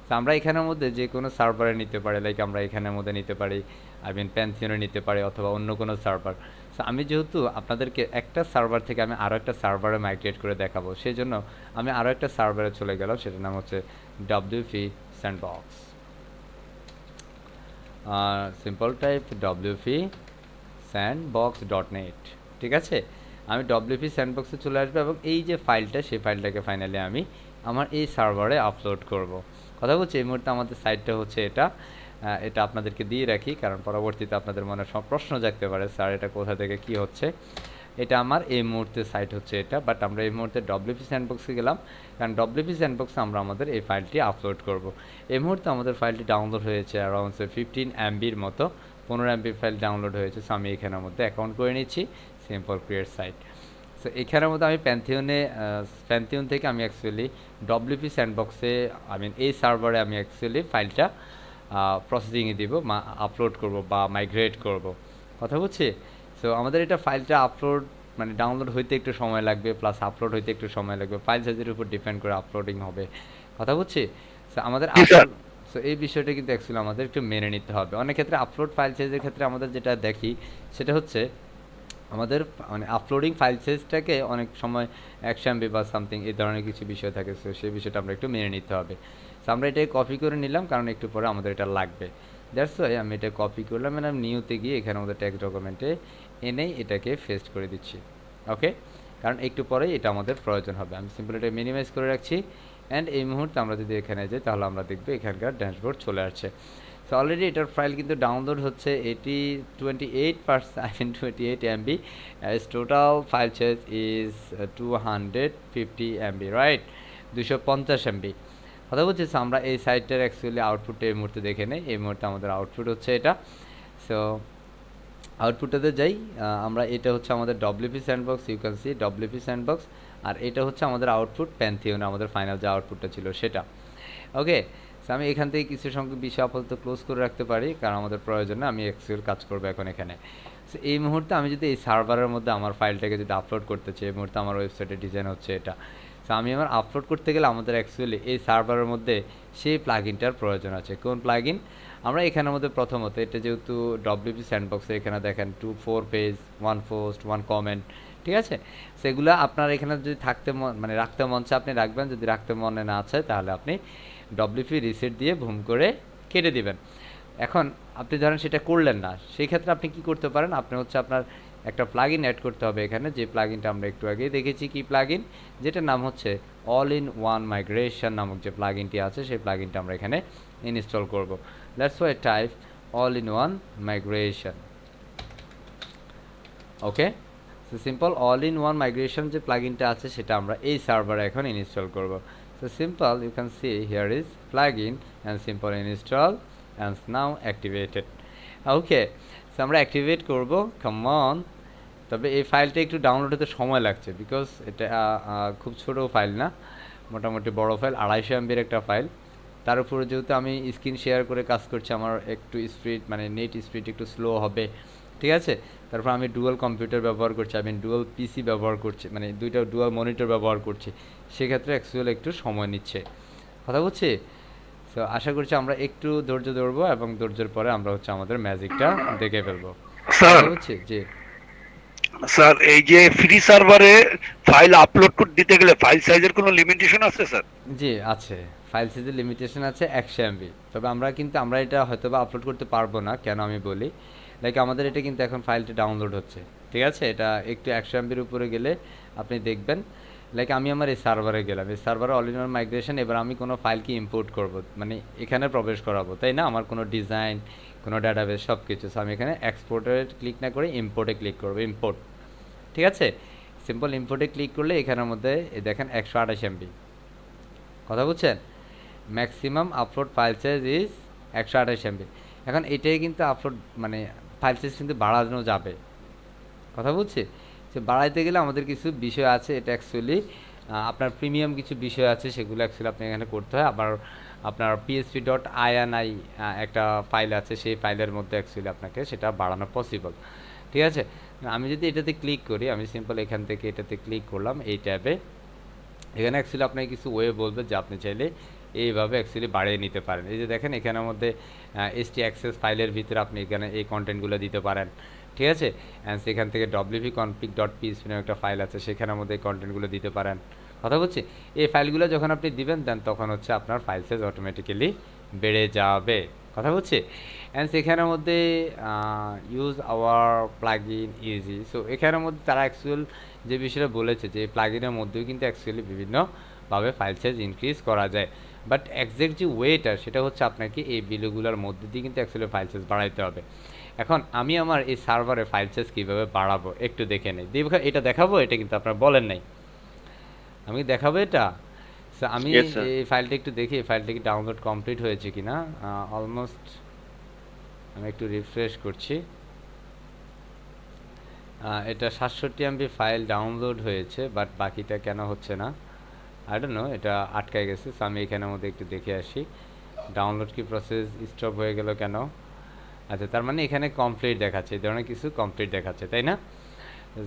তো আমরা এখানের মধ্যে যে কোনো সার্ভারে নিতে পারি, লাইক আমরা এখানের মধ্যে নিতে পারি, আই মিন প্যান্থিয়নে নিতে পারি, অথবা অন্য কোনো সার্ভার। সো আমি যেহেতু আপনাদেরকে একটা সার্ভার থেকে আমি আরও একটা সার্ভারে মাইগ্রেট করে দেখাবো, সেই জন্য আমি আরও একটা সার্ভারে চলে গেলাম, সেটার নাম হচ্ছে WP sandbox. Simple type WP sandbox.net, ঠিক আছে। আমি WP স্যান্ডবক্সে চলে আসবো, এবং এই যে ফাইলটা সেই ফাইলটাকে ফাইনালি আমি আমার এই সার্ভারে আপলোড করব। কথা বলছি এই মুহূর্তে আমাদের সাইটটা হচ্ছে এটা। এটা আপনাদেরকে দিয়ে রাখি, কারণ পরবর্তীতে আপনাদের মনে সব প্রশ্ন জাগতে পারে, স্যার এটা কোথা থেকে কি হচ্ছে। এটা আমার এই মুহূর্তে সাইট হচ্ছে এটা, বাট আমরা এই মুহূর্তে WP স্যান্ডবক্সে গেলাম, কারণ WP স্যান্ডবক্সে আমরা আমাদের এই ফাইলটি আপলোড করব। এই মুহূর্তে আমাদের ফাইলটি ডাউনলোড হয়েছে অ্যারাউন্ড 15 MBর মতো, 15 MB ফাইল ডাউনলোড হয়েছে। সো আমি এখানের মধ্যে অ্যাকাউন্ট করে নিচ্ছি, সিম্পল ক্রিয়েট সাইট। সো এখানের মধ্যে আমি প্যান্থিয়ন থেকে আমি অ্যাকচুয়ালি WP স্যান্ডবক্সে, আই মিন এই সার্ভারে আমি অ্যাকচুয়ালি ফাইলটা প্রসেসিংয়ে দিব, আপলোড করব বা মাইগ্রেট করব। কথা বুঝছি। সো আমাদের এটা ফাইলটা আপলোড মানে ডাউনলোড হইতে একটু সময় লাগবে, প্লাস আপলোড হইতে একটু সময় লাগবে, ফাইল সাইজের উপর ডিপেন্ড করে আপলোডিং হবে। কথা বুঝছি। সো আমাদের সো এই বিষয়টা কিন্তু অ্যাকচুয়ালি আমাদের একটু মেনে নিতে হবে। অনেক ক্ষেত্রে আপলোড ফাইল সাইজের ক্ষেত্রে আমাদের যেটা দেখি সেটা হচ্ছে আমাদের মানে আপলোডিং ফাইল সাইজটাকে অনেক সময় 100 MB বা সামথিং এই ধরনের কিছু বিষয় থাকে। সো সেই বিষয়টা আমরা একটু মেনে নিতে হবে। সো আমরা এটাকে কপি করে নিলাম, কারণ একটু পরে আমাদের এটা লাগবে। দ্যাটস ওয়াই আমি এটা কপি করলাম, মানে আমি নিউতে গিয়ে এখানে আমাদের টেক্সট ডকুমেন্টে এনেই এটাকে পেস্ট করে দিচ্ছি। ওকে, কারণ একটু পরেই এটা আমাদের প্রয়োজন হবে। আমি সিম্পল এটা মিনিমাইজ করে রাখছি, অ্যান্ড এই মুহূর্তে আমরা যদি এখানে যাই তাহলে আমরা দেখব এখানকার ড্যাশবোর্ড চলে আসছে। সো অলরেডি এটার ফাইল কিন্তু ডাউনলোড হচ্ছে। 28%, I mean 28 MB, as total file size is 250 MB, right, 250 MB। কথা বলছি। আমরা এই সাইটটার অ্যাকচুয়ালি আউটপুটটা এই মুহূর্তে দেখে নেই। এই মুহূর্তে আমাদের আউটপুট হচ্ছে এটা। সো আউটপুটটাতে যাই, আমরা এটা হচ্ছে আমাদের WP sandbox, you can see WP sandbox, আর এটা হচ্ছে আমাদের আউটপুট প্যান্থিয়ন, আমাদের ফাইনাল যে আউটপুটটা ছিল সেটা। ওকে, সো আমি এখান থেকে কিছু সংখ্যক বিষয় আপাতত ক্লোজ করে রাখতে পারি, কারণ আমাদের প্রয়োজন না, আমি অ্যাকচুয়াল কাজ করবো এখন এখানে। সো এই মুহূর্তে আমি যদি এই সার্ভারের মধ্যে আমার ফাইলটাকে যদি আপলোড করতে চাই, এই মুহূর্তে আমার ওয়েবসাইটে ডিজাইন হচ্ছে এটা। সো আমি আমার আপলোড করতে গেলে আমাদের অ্যাকচুয়ালি এই সার্ভারের মধ্যে সেই প্লাগইনটার প্রয়োজন আছে। কোন প্লাগইন? আমরা এখানের মধ্যে প্রথমত এটা যেহেতু WP স্যান্ডবক্সে, এখানে দেখেন 4 পেজ, 1 পোস্ট, 1 কমেন্ট, ঠিক আছে। সেগুলো আপনার এখানে যদি মানে রাখতে মন চায় আপনি রাখবেন, যদি রাখতে মনে না চায় তাহলে আপনি WP রিসেট দিয়ে ভুম করে কেটে দিবেন। এখন আপনি ধরেন সেটা করলেন না, সেই ক্ষেত্রে আপনি কি করতে পারেন, আপনি হচ্ছে আপনার একটা প্লাগইন অ্যাড করতে হবে এখানে, যে প্লাগইনটা আমরা একটু আগেই দেখেছি কি প্লাগইন, যেটার নাম হচ্ছে অল ইন ওয়ান মাইগ্রেশন নামক যে প্লাগইনটি আছে, সেই প্লাগইনটা আমরা এখানে ইনস্টল করব। That's why type all in one migration. Okay, so simple all in one migration যে প্লাগইনটা আছে সেটা আমরা এই সার্ভারে এখন ইনস্টল করব। So simple you can see here is plugin and simple install and now activated. Okay, so আমরা activate করব, কাম অন। তবে এই ফাইলটা একটু ডাউনলোড হতে সময় লাগছে, বিকজ এটা খুব ছোটো ফাইল না, মোটামুটি বড় ফাইল, 250 MB একটা ফাইল। তার উপরে যেহেতু আমি স্ক্রিন শেয়ার করে কাজ করছি, আমার একটু স্পিড মানে নেট স্পিড একটু স্লো হবে, ঠিক আছে। তারপর আমি ডুয়াল কম্পিউটার ব্যবহার করছি, আমি ডুয়াল পিসি ব্যবহার করছি, মানে দুইটা ডুয়াল মনিটর ব্যবহার করছি, সেক্ষেত্রে অ্যাকচুয়াল একটু সময় নিচ্ছে, কথা বুঝছি। সো আশা করছি আমরা একটু ধৈর্য ধরবো এবং ধৈর্যের পরে আমরা হচ্ছে আমাদের ম্যাজিকটা দেখে ফেলবো, স্যার, কথা বুঝছি। জি স্যার এই যে ফ্রি সার্ভারে ফাইল আপলোড দিতে গেলে ফাইল সাইজের কোনো লিমিটেশন আছে স্যার? জি আছে, ফাইল সাইজের লিমিটেশন আছে 100 MB। তবে আমরা এটা হয়তো বা আপলোড করতে পারবো না, কেন আমি বলি, লাইক আমাদের এটা কিন্তু এখন ফাইলটা ডাউনলোড হচ্ছে, ঠিক আছে। এটা একটু 100 MBর উপরে গেলে আপনি দেখবেন, লাইক আমি আমার এই সার্ভারে গেলাম, এই সার্ভারে অল ইন ওয়ান মাইগ্রেশন, এবার আমি কোনো ফাইলকে ইম্পোর্ট করব, মানে এখানে প্রবেশ করাবো, তাই না, আমার কোনো ডিজাইন, কোনো ডাটাবেস সব কিছু। সো আমি এখানে এক্সপোর্টে ক্লিক না করে ইম্পোর্টে ক্লিক করবো, ইম্পোর্ট, ঠিক আছে। সিম্পল ইম্পোর্টে ক্লিক করলে এখানের মধ্যে দেখেন 128 MB, কথা বুঝছেন। Maximum upload file size is 128 MB। এখন এটাই কিন্তু আপলোড মানে ফাইল সাইজ কিন্তু বাড়ানো যাবে, কথা বুঝছি। তো বাড়াইতে গেলে আমাদের কিছু বিষয় আছে, এটা অ্যাকচুয়ালি আপনার প্রিমিয়াম কিছু বিষয় আছে, সেগুলো অ্যাকচুয়ালি আপনি এখানে করতে হয়। আবার আপনার PHP.ini একটা ফাইল আছে, সেই ফাইলের মধ্যে অ্যাকচুয়ালি আপনাকে সেটা বাড়ানো পসিবল, ঠিক আছে। আমি যদি এটাতে ক্লিক করি, আমি সিম্পল এখান থেকে এটাতে ক্লিক করলাম এই ট্যাবে, এখানে অ্যাকচুয়ালি আপনাকে কিছু ওয়ে বলবে যে আপনি চাইলে এইভাবে অ্যাকচুয়ালি বাড়িয়ে নিতে পারেন। এই যে দেখেন এখানের মধ্যে ST অ্যাক্সেস ফাইলের ভিতরে আপনি এখানে এই কন্টেন্টগুলো দিতে পারেন, ঠিক আছে। অ্যান্ড সেখান থেকে wp-config.php নামে একটা ফাইল আছে, সেখানের মধ্যে এই কন্টেন্টগুলো দিতে পারেন, কথা বলছি। এই ফাইলগুলো যখন আপনি দিবেন দেন তখন হচ্ছে আপনার ফাইল সাইজ অটোমেটিক্যালি বেড়ে যাবে, কথা বলছি। অ্যান্ড সেখানের মধ্যে use hour plug in easy, so এখানের মধ্যে তারা অ্যাকচুয়াল যে বিষয়টা বলেছে যে প্লাগইনের মধ্যেও কিন্তু অ্যাকচুয়ালি বিভিন্নভাবে ফাইল সাইজ ইনক্রিজ করা যায়, বাট এক্স্যাক্ট যে ওয়েটা সেটা হচ্ছে আপনাকে এই বিলুগুলোর মধ্যে দিয়ে কিন্তু অ্যাকচুয়ালি ফাইল সাইজ বাড়াইতে হবে। এখন আমি আমার এই সার্ভারে ফাইল সাইজ কীভাবে বাড়াবো একটু দেখে নেই, এটা দেখাবো, এটা কিন্তু আপনার বলেন নাই, আমি দেখাবো এটা। সো আমি ইয়েস স্যার। এই ফাইলটা একটু দেখি, এই ফাইলটা কি ডাউনলোড কমপ্লিট হয়েছে কি না। অলমোস্ট আমি একটু রিফ্রেশ করছি, এটা 67 MB ফাইল ডাউনলোড হয়েছে, বাট বাকিটা কেন হচ্ছে না আই ডোন্ট নো, এটা আটকায় গেছে। সো আমি এখানের মধ্যে একটু দেখে আসি, ডাউনলোড কি প্রসেস স্টপ হয়ে গেল কেন। আচ্ছা, তার মানে এখানে কমপ্লিট দেখাচ্ছে, এই ধরনের কিছু কমপ্লিট দেখাচ্ছে, তাই না।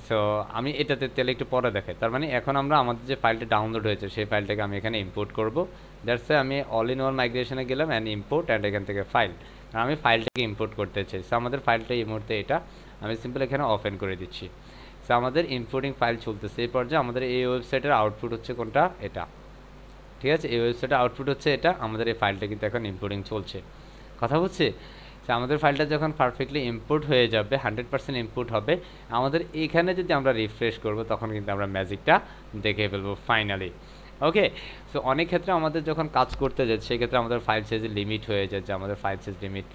সো আমি এটাতে তাহলে একটু পরে দেখাই। তার মানে এখন আমরা আমাদের যে ফাইলটা ডাউনলোড হয়েছে সেই ফাইলটাকে আমি এখানে ইম্পোর্ট করব। দ্যাটস আমি অল ইন ওয়ান মাইগ্রেশনে গেলাম অ্যান্ড ইম্পোর্ট, অ্যান্ড এখান থেকে ফাইল, আমি ফাইলটাকে ইম্পোর্ট করতে চাই। সো আমাদের ফাইলটা এই মুহূর্তে এটা আমি সিম্পল এখানে ওপেন করে দিচ্ছি। সো আমাদের ইম্পোর্টিং ফাইল চলতেছে, এই পর্যায়ে আমাদের এই ওয়েবসাইটের আউটপুট হচ্ছে কোনটা, এটা, ঠিক আছে। এই ওয়েবসাইটের আউটপুট হচ্ছে এটা, আমাদের এই ফাইলটা কিন্তু এখন ইম্পোর্টিং চলছে, কথা বুঝছি। তো আমাদের ফাইলটা যখন পারফেক্টলি ইম্পোর্ট হয়ে যাবে, 100% ইম্পোর্ট হবে, আমাদের এখানে যদি আমরা রিফ্রেশ করব তখন কিন্তু আমরা ম্যাজিকটা দেখে ফেলবো ফাইনালি। ওকে, সো অনেক ক্ষেত্রে আমাদের যখন কাজ করতে যাই সেক্ষেত্রে আমাদের ফাইল সাইজের লিমিট হয়ে যায়, যে আমাদের ফাইল সাইজ লিমিট,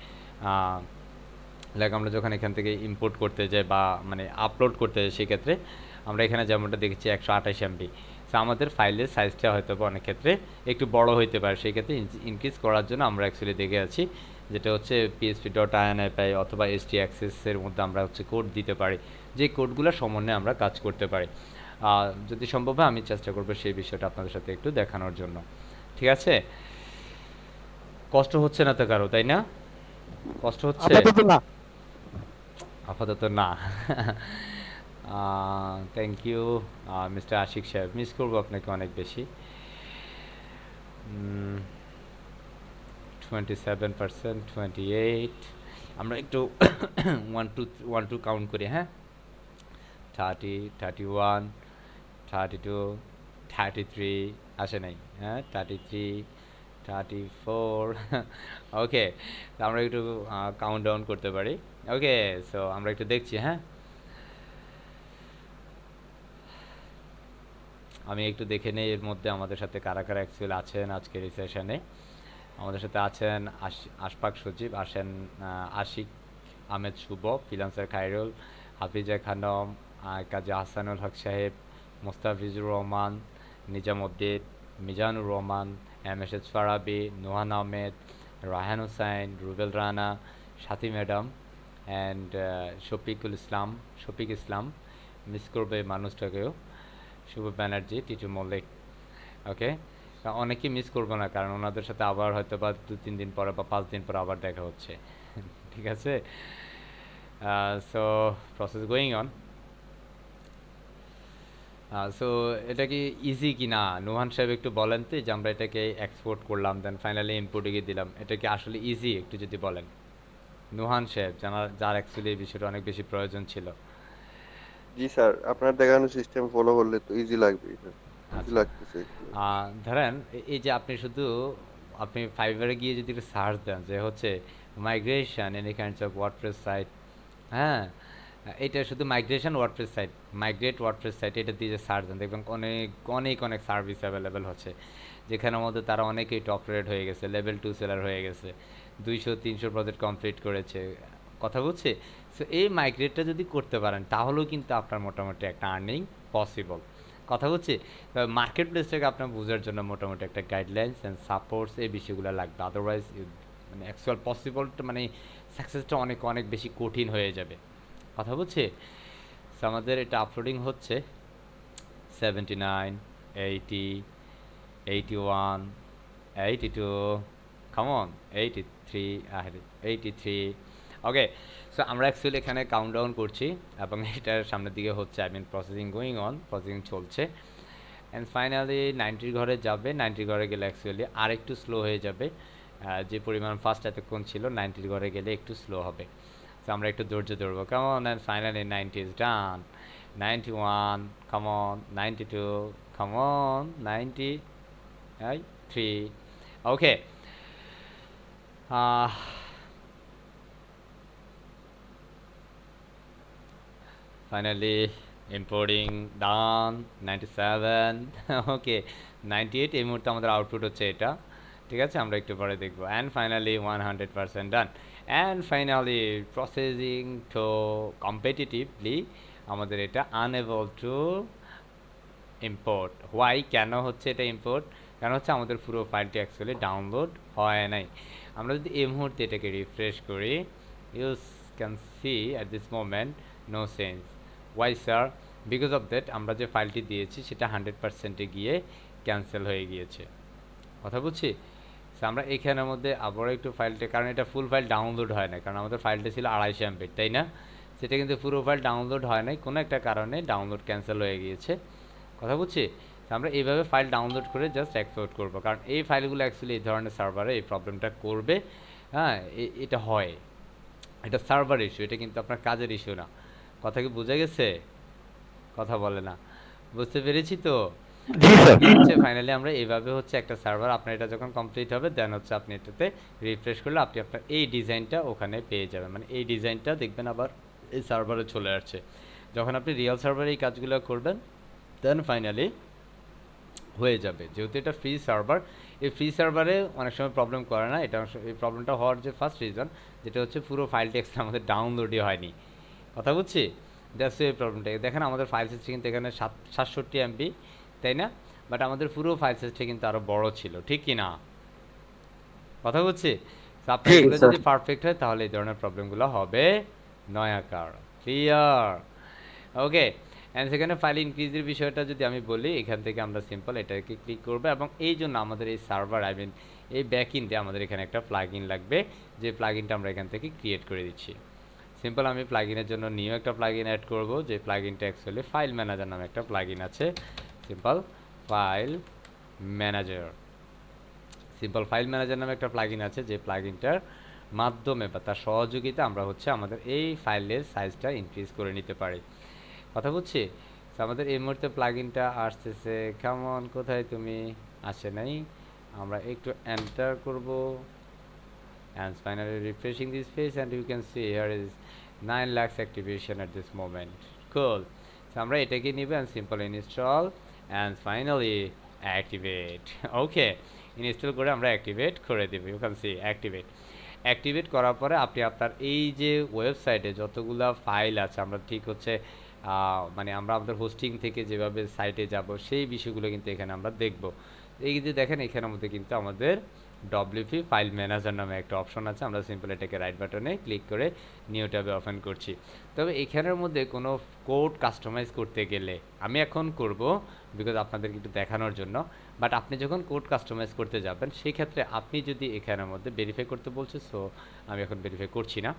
লাইক আমরা যখন এখান থেকে ইম্পোর্ট করতে যাই বা মানে আপলোড করতে যাই, সেক্ষেত্রে আমরা এখানে যেমনটা দেখেছি 128 MB। সো আমাদের ফাইলের সাইজটা হয়তো অনেক ক্ষেত্রে একটু বড় হইতে পারে, সেই ক্ষেত্রে ইনক্রিজ করার জন্য আমরা অ্যাকচুয়ালি দেখে আছি যেটা হচ্ছে PHP.ini অথবা ST অ্যাক্সেসের মধ্যে আমরা হচ্ছে কোড দিতে পারি, যে কোডগুলো সমন্বয়ে আমরা কাজ করতে পারি। যদি সম্ভব হয় আমি চেষ্টা করবো সেই বিষয়টা আপনাদের সাথে একটু দেখানোর জন্য, ঠিক আছে। কষ্ট হচ্ছে না তো কারো, তাই না, কষ্ট হচ্ছে আপাতত না। আপাতত না। থ্যাংক ইউ মিস্টার আশিক সাহেব, মিস করবো আপনাকে অনেক বেশি। 27%, 28, আমরা একটু 1 2 কাউন্ট করি, হ্যাঁ। 30, 31, 32, 33 আসে নাই, হ্যাঁ, 33, 34। ওকে, আমরা একটু কাউন্ট ডাউন করতে পারি। ওকে, সো আমরা একটু দেখছি, হ্যাঁ। আমি একটু দেখে নেই এর মধ্যে আমাদের সাথে কারা কারা অ্যাকচুয়ালি আছেন আজকের এই সেশনে। আমাদের সাথে আছেন আশফাক সজীব, আছেন আশিক আহমেদ শুভ, ফ্রিল্যান্সার খায়রুল, হাফিজা খানম, কাজী আহসানুল হক সাহেব, মোস্তাফিজুর রহমান, নিজামুদ্দিন, মিজানুর রহমান, এম.এস.এস ফারাবি, নোহান আহমেদ, রায়হান হোসাইন, রুবেল রানা, সাথী madam and Shafiq Islam, miss করবে এই মানুষটাকেও, শুভ ব্যানার্জি, টিটু মল্লিক। ওকে, অনেকেই মিস করবো না, কারণ ওনাদের সাথে আবার হয়তো বা 2-3 দিন পরে বা 5 দিন পরে আবার দেখা হচ্ছে। ঠিক আছে, so process going on. So এটা কি ইজি কি না, নোহান সাহেব একটু বলেন তো, যে আমরা এটাকে এক্সপোর্ট করলাম দেন ফাইনালি ইনপুটে গিয়ে দিলাম, এটা কি আসলে ইজি একটু যদি বলেন নোহান সাহেব, যার অ্যাকচুয়ালি এই বিষয়টা অনেক বেশি প্রয়োজন ছিল। জি স্যার, আপনার দেখানো সিস্টেম ফলো করলে তো ইজি লাগবেই স্যার। ইজি আচ্ছা, লাগতেছে একটু। ধরেন এই যে আপনি ফাইবারে গিয়ে যদি একটু সার্চ দেন যে হচ্ছে migration any kinds of WordPress site, হ্যাঁ, এটা শুধু migration WordPress site, migrate WordPress site, এটা দিয়ে যে সার্চ দেন দেখবেন অনেক অনেক অনেক সার্ভিস অ্যাভেলেবেল হচ্ছে, যেখানের মধ্যে তারা অনেকেই টপ রেট হয়ে গেছে, লেভেল 2 সেলার হয়ে গেছে, 200-300 প্রজেক্ট কমপ্লিট করেছে। কথা বুঝছি? সো এই মাইগ্রেটটা যদি করতে পারেন তাহলেও কিন্তু আপনার মোটামুটি একটা আর্নিং পসিবল। কথা বুঝছি? মার্কেট প্লেসটাকে আপনার বোঝার জন্য মোটামুটি একটা গাইডলাইন্স অ্যান্ড সাপোর্টস এই বিষয়গুলো লাগবে, আদারওয়াইজ মানে অ্যাকচুয়াল পসিবলটা মানে সাকসেসটা অনেক অনেক বেশি কঠিন হয়ে যাবে। কথা বুঝছি? সো আমাদের এটা আপলোডিং হচ্ছে 79, 80, 81, 82, come on, 83, 83. ওকে, সো আমরা অ্যাকচুয়ালি এখানে কাউন্ট ডাউন করছি এবং এটার সামনের দিকে হচ্ছে, I mean processing going on, processing চলছে, অ্যান্ড ফাইনালি 90 ঘরে যাবে। 90 ঘরে গেলে অ্যাকচুয়ালি আর একটু স্লো হয়ে যাবে, যে পরিমাণ ফাস্ট এতক্ষণ ছিল 90 ঘরে গেলে একটু স্লো হবে। সো আমরা একটু ধৈর্য ধরবো, কেমন, and finally 90 is done, 91, come on, 92, come on, 93. Okay, finally importing done, 97. Okay, 98 এই মুহূর্তে আমাদের আউটপুট হচ্ছে এটা। ঠিক আছে, আমরা একটু পরে দেখবো, and finally 100% done, and finally processing to competitively আমাদের এটা আনএবল টু ইম্পোর্ট। হোয়াই, কেন হচ্ছে এটা ইম্পোর্ট, কেন হচ্ছে আমাদের পুরো ফাইলটি অ্যাকচুয়ালি ডাউনলোড হয় নাই। আমরা যদি এই মুহূর্তে এটাকে রিফ্রেশ করি, you can see at this moment no sense. Why sir? Because of that আমরা যে ফাইলটি দিয়েছি সেটা 100%-এ গিয়ে ক্যান্সেল হয়ে গিয়েছে। কথা বুঝছি? সো আমরা এখানের মধ্যে আবারও একটু ফাইলটা, কারণ এটা ফুল ফাইল ডাউনলোড হয় না, কারণ আমাদের ফাইলটা ছিল 250 MB, তাই না? সেটা কিন্তু পুরো ফাইল ডাউনলোড হয় নাই, কোনো একটা কারণে ডাউনলোড ক্যান্সেল হয়ে গিয়েছে। কথা বুঝছি? তো আমরা এইভাবে ফাইল ডাউনলোড করে জাস্ট এক্সপোর্ট করব, কারণ এই ফাইলগুলো অ্যাকচুয়ালি এই ধরনের সার্ভারে এই প্রবলেমটা করবে। হ্যাঁ, এটা হয়, এটা সার্ভার ইস্যু, এটা কিন্তু আপনার কাজের ইস্যু না। কথা কি বোঝা গেছে? কথা বলে না, বুঝতে পেরেছি তো? জি স্যার। হচ্ছে ফাইনালি আমরা এইভাবে হচ্ছে একটা সার্ভার, আপনার এটা যখন কমপ্লিট হবে দেন হচ্ছে আপনি এটাতে রিফ্রেশ করলে আপনি আপনার এই ডিজাইনটা ওখানে পেয়ে যাবেন, মানে এই ডিজাইনটা দেখবেন আবার এই সার্ভারে চলে আসছে। যখন আপনি রিয়েল সার্ভারে এই কাজগুলো করবেন দেন ফাইনালি হয়ে যাবে। যেহেতু এটা ফ্রি সার্ভার, এই ফ্রি সার্ভারে অনেক সময় প্রবলেম করে না, এটা এই প্রবলেমটা হওয়ার যে ফার্স্ট রিজন যেটা হচ্ছে পুরো ফাইল টেক্সট আমাদের ডাউনলোডই হয়নি। কথা বুঝছি? দ্যাটস এই প্রবলেমটা। দেখেন আমাদের ফাইল সাইজটা কিন্তু এখানে 67 MB, তাই না? বাট আমাদের পুরো ফাইল সাইজটা কিন্তু আরও বড় ছিল, ঠিক কি না? কথা বুঝছি? তো আপনার জি এগুলো স্যার। যদি পারফেক্ট হয় তাহলে এই ধরনের প্রবলেমগুলো হবে নয়াকার। ক্লিয়ার? ওকে, অ্যান্ড সেখানে ফাইল ইনক্রিজের বিষয়টা যদি আমি বলি, এখান থেকে আমরা সিম্পল এটাকে ক্লিক করবো এবং এই জন্য আমাদের এই সার্ভার, আই মিন এই ব্যাকইন্ডে আমাদের এখানে একটা প্লাগইন লাগবে, যে প্লাগইনটা আমরা এখান থেকে ক্রিয়েট করে দিচ্ছি। সিম্পল আমি প্লাগইনের জন্য নিউ একটা প্লাগইন অ্যাড করব, যে প্লাগইনটা অ্যাকচুয়ালি ফাইল ম্যানেজার নামে একটা প্লাগইন আছে। Simple file manager, simple file manager নামে একটা প্লাগইন আছে, যে প্লাগইনটার মাধ্যমে বা তার সহযোগিতা আমরা হচ্ছে আমাদের এই ফাইলের সাইজটা ইনক্রিজ করে নিতে পারি। কথা বুঝছি? তো আমাদের এই মুহূর্তে প্লাগইনটা আসতেছে, কেমন, কোথায় তুমি? আসে নাই, আমরা একটু এন্টার করব, and finally refreshing this page and you can see here is 9 lakhs activation at this moment. Cool. So আমরা এটাকে নিব and simple install and finally activate. Okay, install করে আমরা অ্যাক্টিভেট করে দেব। ইউ ক্যান সি অ্যাক্টিভেট করার পরে আপনি আপনার এই যে ওয়েবসাইটে যতগুলা ফাইল আছে, আমরা ঠিক হচ্ছে মানে আমরা আমাদের হোস্টিং থেকে যেভাবে সাইটে যাব সেই বিষয়গুলো কিন্তু এখানে আমরা দেখব। এই যে দেখেন এখানের মধ্যে কিন্তু আমাদের ডব্লিউপি ফাইল ম্যানেজার নামে একটা অপশন আছে। আমরা সিম্পল এটাকে রাইট বাটনে ক্লিক করে নিউ ট্যাবে ওপেন করছি। তবে এখানের মধ্যে কোনো কোড কাস্টমাইজ করতে গেলে আমি এখন করব, বিকজ আপনাদেরকে একটু দেখানোর জন্য। বাট আপনি যখন কোড কাস্টমাইজ করতে যাবেন সেই ক্ষেত্রে আপনি যদি এখানের মধ্যে ভেরিফাই করতে বলছে, সো আমি এখন ভেরিফাই করছি না।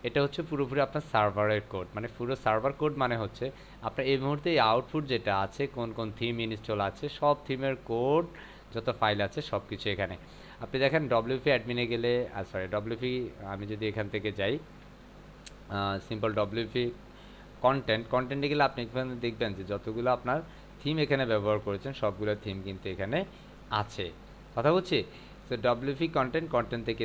এটা হচ্ছে পুরোপুরি আপনার সার্ভারের কোড, মানে পুরো সার্ভার কোড মানে হচ্ছে আপনার এই মুহূর্তে এই আউটপুট যেটা আছে, কোন কোন থিম ইনস্টল আছে, সব থিমের কোড যত ফাইল আছে সব কিছু এখানে। আপনি দেখেন ডব্লিউপি অ্যাডমিনে গেলে, সরি ডব্লিউপি, আমি যদি এখান থেকে যাই সিম্পল ডব্লিউপি কন্টেন্টে গেলে আপনি এখানে দেখবেন যে যতগুলো আপনার থিম এখানে ব্যবহার করেছেন সবগুলো থিম কিন্তু এখানে আছে। কথা বলছি? তো ডব্লিউপি কন্টেন্ট থেকে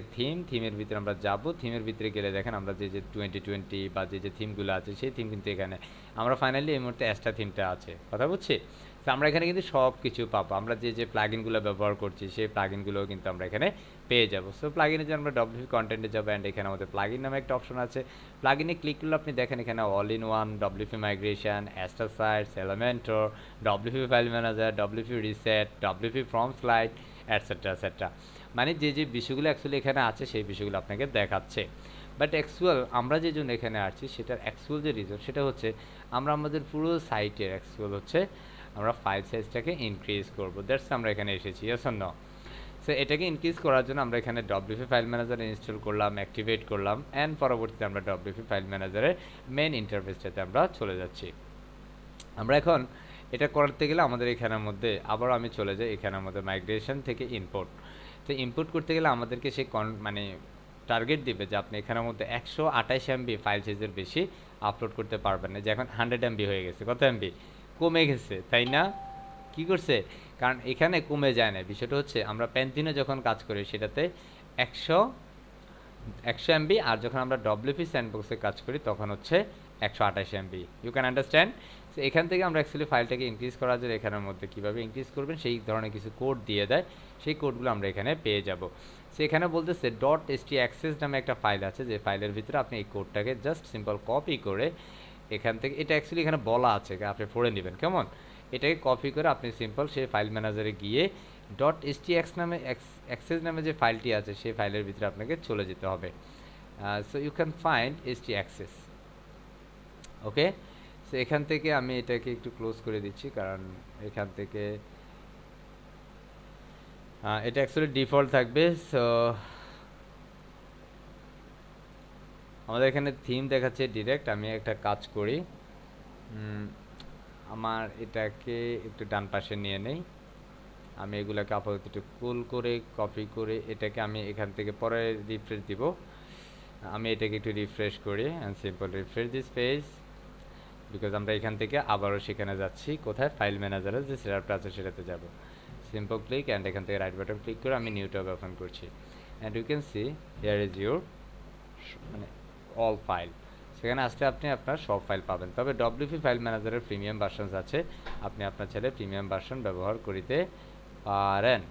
থিমের ভিতরে আমরা যাব। থিমের ভিতরে গেলে দেখেন আমরা যে 2020 বা যে থিমগুলো আছে সেই থিম কিন্তু এখানে আমরা ফাইনালি এই মুহূর্তে অ্যাস্টা থিমটা আছে। কথা বুঝছি? তো আমরা এখানে কিন্তু সব কিছু পাবো। আমরা যে প্লাগইনগুলো ব্যবহার করছি সেই প্লাগইনগুলোও কিন্তু আমরা এখানে পেয়ে যাবো। সো প্লাগইনে যে আমরা ডব্লিউপি কন্টেন্টে যাবো, অ্যান্ড এখানে আমাদের প্লাগইন নামে একটা অপশন আছে। প্লাগইনে ক্লিক করলে আপনি দেখেন এখানে all in one, WP migration, Astra sites, Elementor, WP file manager, WP reset, WP form slide, etcetera. মানে যে বিষয়গুলো অ্যাকচুয়ালি এখানে আছে সেই বিষয়গুলো আপনাকে দেখাচ্ছে। বাট অ্যাকচুয়াল আমরা যে জন্য এখানে আসছি সেটার অ্যাকচুয়াল যে রিজন সেটা হচ্ছে আমরা আমাদের পুরো সাইটের অ্যাকচুয়াল হচ্ছে আমরা ফাইল সাইজটাকে ইনক্রিজ করবো। দ্যাটস আমরা এখানে এসেছি, ইয়েস অর নো? সো এটাকে ইনক্রিজ করার জন্য আমরা এখানে ডব্লিউপি ফাইল ম্যানেজার ইনস্টল করলাম, অ্যাক্টিভেট করলাম, অ্যান্ড পরবর্তীতে আমরা ডব্লিউপি ফাইল ম্যানেজারের মেন ইন্টারফেসটাতে আমরা চলে যাচ্ছি। আমরা এখন এটা করতে গেলে আমাদের এখানের মধ্যে আবার আমি চলে যাই এখানের মধ্যে মাইগ্রেশন থেকে ইনপুট। তো ইনপুট করতে গেলে আমাদেরকে সে মানে টার্গেট দিবে যে আপনি এখানের মধ্যে 128 এমবি ফাইল সাইজের বেশি আপলোড করতে পারবেন না, যে এখন 100 এমবি হয়ে গেছে। কত এমবি কমে গেছে, তাই না? কি করছে? কারণ এখানে কমে যায় না, বিষয়টা হচ্ছে আমরা প্যান্থিনে যখন কাজ করি সেটাতে 100 এমবি, আর যখন আমরা ডব্লিউপি স্যান্ডবক্সে কাজ করি তখন হচ্ছে 128 MB. You can understand? So এখান থেকে আমরা অ্যাকচুয়ালি ফাইলটাকে ইনক্রিজ করার জন্য এখানের মধ্যে কীভাবে ইনক্রিজ করবেন সেই ধরনের কিছু কোড দিয়ে দেয়, সেই কোডগুলো আমরা এখানে পেয়ে যাব। সো এখানে বলতেছে .htAccess নামে একটা ফাইল আছে, যে ফাইলের ভিতরে আপনি এই কোডটাকে জাস্ট সিম্পল কপি করে এখান থেকে, এটা অ্যাকচুয়ালি এখানে বলা আছে আপনি পড়ে নেবেন কেমন, এটাকে কপি করে আপনি সিম্পল সেই ফাইল ম্যানেজারে গিয়ে .htAccess নামে যে ফাইলটি আছে সেই ফাইলের ভিতরে আপনাকে চলে যেতে হবে। So you can find htAccess। Okay, so এখান থেকে আমি এটাকে একটু ক্লোজ করে দিচ্ছি, কারণ এখান থেকে এটা অ্যাকচুয়ালি ডিফল্ট থাকবে। সো আমাদের এখানে থিম দেখাচ্ছে ডিরেক্ট। আমি একটা কাজ করি, আমার এটাকে একটু ডান পাশে নিয়ে নেই। আমি এগুলোকে আপাতত একটু পুল করে কপি করে এটাকে আমি এখান থেকে পরে রিফ্রেশ দিব। আমি এটাকে একটু রিফ্রেশ করি, and simple refresh this page, because আমরা এখান থেকে আবারও সেখানে যাচ্ছি, কোথায় ফাইল ম্যানেজারের যে সেটআপটা আছে সেটাতে যাব। সিম্পল ক্লিক, অ্যান্ড এখান থেকে রাইট বাটন ক্লিক করে আমি নিউ ট্যাব ওপেন করছি, and you can see here is your মানে অল ফাইল। সেখানে আসলে আপনি আপনার সব ফাইল পাবেন। তবে ডব্লিউপি ফাইল ম্যানেজারের প্রিমিয়াম ভার্সনস আছে, আপনি আপনার ছেলে প্রিমিয়াম ভার্সন ব্যবহার করিতে পারেন।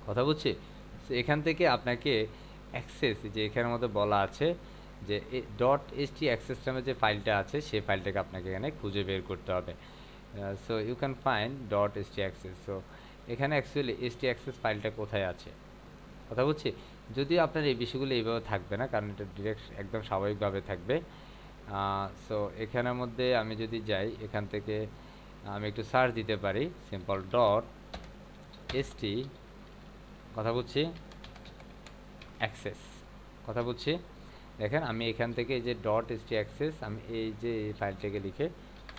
কথা বুঝছি? এখান থেকে আপনাকে অ্যাক্সেস, যে এখানের মধ্যে বলা আছে যে .htAccess নামে যে ফাইলটা আছে সেই ফাইলটাকে আপনাকে এখানে খুঁজে বের করতে হবে। So you can find .htAccess। So এখানে অ্যাকচুয়ালি htAccess ফাইলটা কোথায় আছে কথা বুঝছি। যদিও আপনার এই বিষয়গুলো এইভাবে থাকবে না, কারণ এটা ডিরেক্ট একদম স্বাভাবিকভাবে থাকবে। সো এখানের মধ্যে আমি যদি যাই, এখান থেকে আমি একটু সার্চ দিতে পারি সিম্পল .ht, কথা বুঝছি, অ্যাক্সেস, কথা বুঝছি। দেখেন আমি এখান থেকে এই যে .htAccess আমি এই যে এই ফাইলটাকে লিখে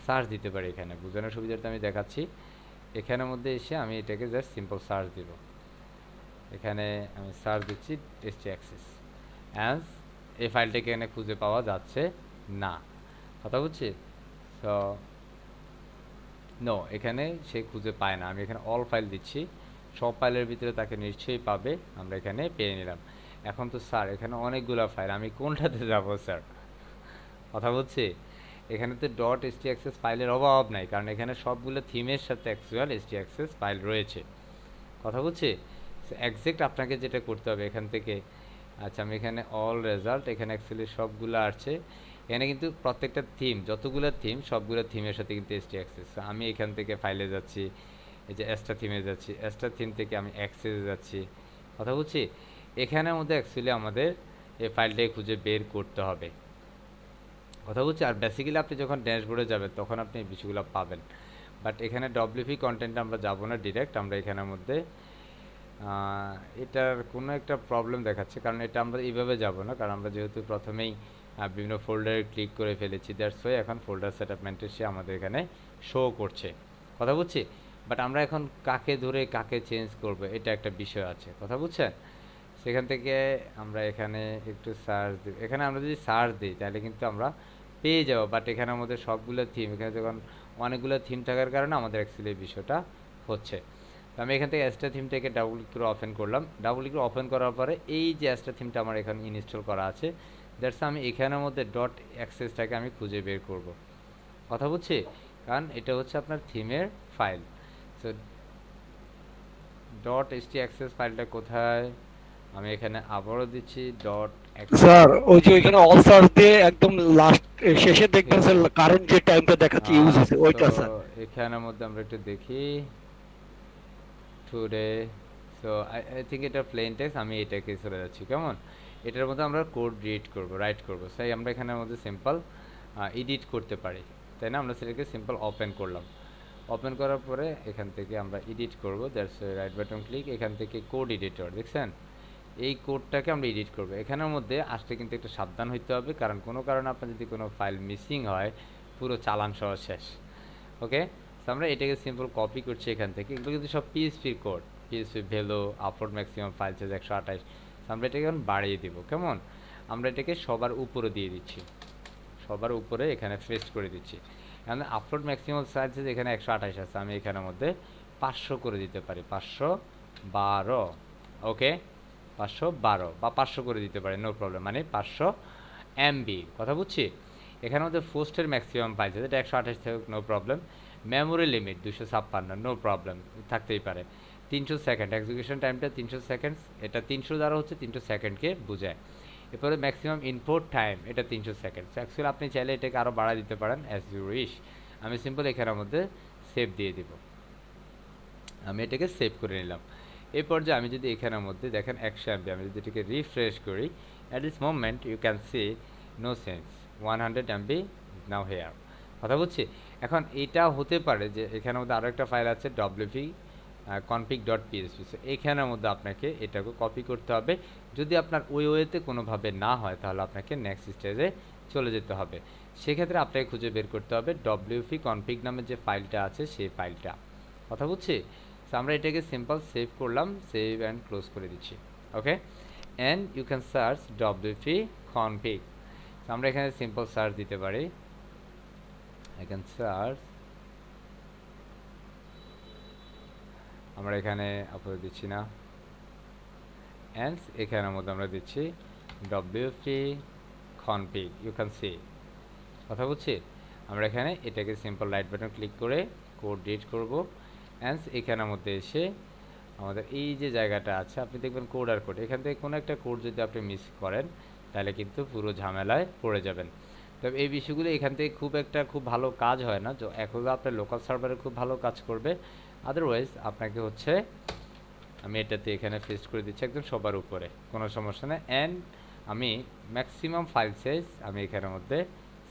সার্চ দিতে পারি। এখানে বোঝানোর সুবিধার্থে আমি দেখাচ্ছি, এখানের মধ্যে এসে আমি এটাকে জাস্ট সিম্পল সার্চ দিব। এখানে আমি সার্চ দিচ্ছি htAccess, অ্যান্ড এই ফাইলটাকে এখানে খুঁজে পাওয়া যাচ্ছে না, কথা বুঝছি। সো নো, এখানে সে খুঁজে পায় না। আমি এখানে অল ফাইল দিচ্ছি, সব ফাইলের ভিতরে তাকে নিশ্চয়ই পাবে, আমরা এখানে পেয়ে নিলাম। এখন তো স্যার এখানে অনেকগুলো ফাইল, আমি কোনটাতে যাব স্যার, কথা বলছি। এখানে তো .htAccess ফাইলের অভাব নাই, কারণ এখানে সবগুলো থিমের সাথে অ্যাকচুয়াল htAccess ফাইল রয়েছে, কথা বুঝছি। এক্সাক্ট আপনাকে যেটা করতে হবে এখান থেকে, আচ্ছা আমি এখানে অল রেজাল্ট, এখানে অ্যাকচুয়ালি সবগুলো আছে, এখানে কিন্তু প্রত্যেকটা থিম, যতগুলো থিম সবগুলো থিমের সাথে কিন্তু এসটি অ্যাক্সেস। আমি এখান থেকে ফাইলে যাচ্ছি, এই যে এক্সট্রা থিমে যাচ্ছি, এক্সট্রা থিম থেকে আমি অ্যাক্সেসে যাচ্ছি, কথা বুঝছি। এখানের মধ্যে অ্যাকচুয়ালি আমাদের এই ফাইলটাকে খুঁজে বের করতে হবে, কথা বুঝছি। আর বেসিক্যালি আপনি যখন ড্যাশবোর্ডে যাবেন তখন আপনি এই বিষয়গুলো পাবেন, বাট এখানে ডব্লিউপি কন্টেন্টে আমরা যাব না ডিরেক্ট, আমরা এখানের মধ্যে এটার কোনো একটা প্রবলেম দেখাচ্ছে, কারণ এটা আমরা এইভাবে যাব না, কারণ আমরা যেহেতু প্রথমেই বিভিন্ন ফোল্ডারে ক্লিক করে ফেলেছি, দ্যাটস ওয়াই এখন ফোল্ডার সেটআপমেন্টে সে আমাদের এখানে শো করছে, কথা বুঝছি। বাট আমরা এখন কাকে ধরে কাকে চেঞ্জ করব এটা একটা বিষয় আছে, কথা বুঝছেন। সেখান থেকে আমরা এখানে একটু সার্চ দিই, এখানে আমরা যদি সার্চ দিই তাহলে কিন্তু আমরা পেয়ে যাবো, বাট এখানে আমাদের সবগুলো থিম, এখানে যখন অনেকগুলো থিম থাকার কারণে আমাদের অ্যাকচুয়ালি এই বিষয়টা হচ্ছে। তো আমি এখান থেকে অ্যাস্ট্রা থিমটাকে ডাবল ক্লিক করে ওপেন করলাম, ডাবল ক্লিক করে ওপেন করার পরে এই যে অ্যাস্ট্রা থিমটা আমার এখানে ইনস্টল করা আছে, দ্যাটস আমি এখানের মধ্যে ডট অ্যাক্সেসটাকে আমি খুঁজে বের করব, কথা বুঝছি। কারণ এটা হচ্ছে আপনার থিমের file. So dot ST access ফাইলটা কোথায়, আমি এখানে আবারও দিচ্ছি ডট স্যার ওই যে ওইখানে অল সার্চ দিয়ে একদম লাস্ট শেষে দেখবেন স্যার কারেন্ট যে টাইমটা দেখাচ্ছে ইউজ হয়েছে সো ওইটা স্যার। এখানের মধ্যে আমরা একটু দেখি টুডে। সো আই থিঙ্ক এটা প্লেন টেক্সট, আমি এটাকে চলে যাচ্ছি, কেমন। এটার মধ্যে আমরা কোড রিড করব, রাইট করব, তাই আমরা এখানের মধ্যে সিম্পল এডিট করতে পারি, তাই না। আমরা সেটাকে সিম্পল ওপেন করলাম, ওপেন করার পরে এখান থেকে আমরা এডিট করব, দ্যাটস রাইট বাটন ক্লিক, এখান থেকে কোড এডিটর দেখছেন, এই কোডটাকে আমরা এডিট করব। এখানের মধ্যে আসতে কিন্তু একটু সাবধান হইতে হবে, কারণ কোনো কারণে আপনার যদি কোনো ফাইল মিসিং হয় পুরো চালান সহ শেষ, ওকে। তো আমরা এটাকে সিম্পল কপি করছি এখান থেকে, এগুলো কিন্তু সব PSP code, PSP value upload maximum file size 128। আমরা এটাকে এখন বাড়িয়ে দিব, কেমন। আমরা এটাকে সবার উপরে দিয়ে দিচ্ছি, সবার উপরে এখানে পেস্ট করে দিচ্ছি। এখন আপলোড ম্যাক্সিমাম ফাইল সাইজ এখানে 128 আছে, আমি এখানের মধ্যে 500 করে দিতে পারি, 512, ওকে, 512 বা 500 করে দিতে পারি, নো প্রবলেম, মানে 500 এমবি, কথা বুঝছি। এখানের মধ্যে পোস্টের ম্যাক্সিমাম পাইছে এটা 128 থাকুক, no problem. Memory limit 256, no problem, থাকতেই পারে। 300 সেকেন্ড, এক্সিকিউশন টাইমটা 300 সেকেন্ড, এটা 300 দ্বারা হচ্ছে 300 সেকেন্ডকে বোঝায়। এরপরে ম্যাক্সিমাম ইনপুট টাইম এটা 300 সেকেন্ড। অ্যাকচুয়ালি আপনি চাইলে এটাকে আরও বাড়া দিতে পারেন অ্যাজ ইউ উইশ। আমি সিম্পল এখানের মধ্যে সেভ দিয়ে দিব, আমি এটাকে সেভ করে নিলাম। এই পর্যায়ে আমি যদি এখানের মধ্যে দেখেন 100 MB, আমি যদি এটাকে রিফ্রেশ করি, at this moment you can see no sense 100 MB now here, কথা বুঝছি। এখন এটা হতে পারে যে এখানের মধ্যে আরও একটা ফাইল আছে wp config.php, সো এখানের মধ্যে আপনাকে এটাকে কপি করতে হবে। যদি আপনার ওই ওয়েতে কোনোভাবে না হয় তাহলে আপনাকে নেক্সট স্টেজে চলে যেতে হবে, সেক্ষেত্রে আপনাকে খুঁজে বের করতে হবে wp config নামে যে ফাইলটা আছে সেই ফাইলটা, কথা বুঝছি। সো আমরা এটাকে সিম্পল সেভ করলাম, সেভ অ্যান্ড ক্লোজ করে দিচ্ছি, okay. And you can search wp config। So আমরা এখানে সিম্পল সার্চ দিতে পারি, আই ক্যান সার্চ, আমরা এখানে আপাতত দিচ্ছি না, অ্যান্ড এখানের মধ্যে আমরা দিচ্ছি wp config, you can see, কথা বুঝছি। আমরা এখানে এটাকে সিম্পল রাইট বাটন ক্লিক করে কোড রিড করব, অ্যান্ড এখানের মধ্যে এসে আমাদের এই যে জায়গাটা আছে আপনি দেখবেন কোড আর কোড, এখান থেকে কোনো একটা কোড যদি আপনি মিস করেন তাহলে কিন্তু পুরো ঝামেলায় পড়ে যাবেন। তবে এই বিষয়গুলো এখান থেকে খুব ভালো কাজ হয় না, এখন আপনার লোকাল সার্ভারে খুব ভালো কাজ করবে, আদারওয়াইজ আপনাকে হচ্ছে, আমি এটাতে এখানে পেস্ট করে দিচ্ছি একদম সবার উপরে, কোনো সমস্যা নেই। অ্যান্ড আমি ম্যাক্সিমাম ফাইল সাইজ আমি এখানের মধ্যে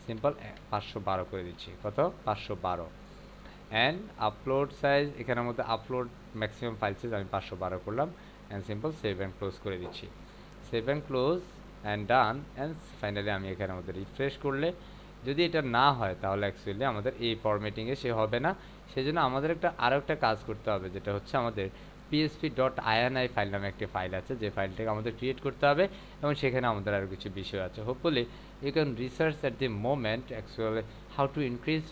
সিম্পল 512 করে দিচ্ছি, কত, 512। অ্যান্ড আপলোড সাইজ এখানের মধ্যে আপলোড ম্যাক্সিমাম ফাইল সাইজ আমি 512 করলাম, and simple save and close করে দিচ্ছি, save and close and done. And finally আমি এখানের মধ্যে রিফ্রেশ করলে যদি এটা না হয় তাহলে অ্যাকচুয়ালি আমাদের এই ফরম্যাটিংয়ে সে হবে না, সেজন্য আমাদের আরও একটা কাজ করতে হবে, যেটা হচ্ছে আমাদের php.ini ফাইল নামে একটি ফাইল আছে, যে ফাইলটাকে আমাদের ক্রিয়েট করতে হবে, এবং সেখানে আমাদের আরও কিছু বিষয় আছে। Hopefully you can research at the moment actually how to increase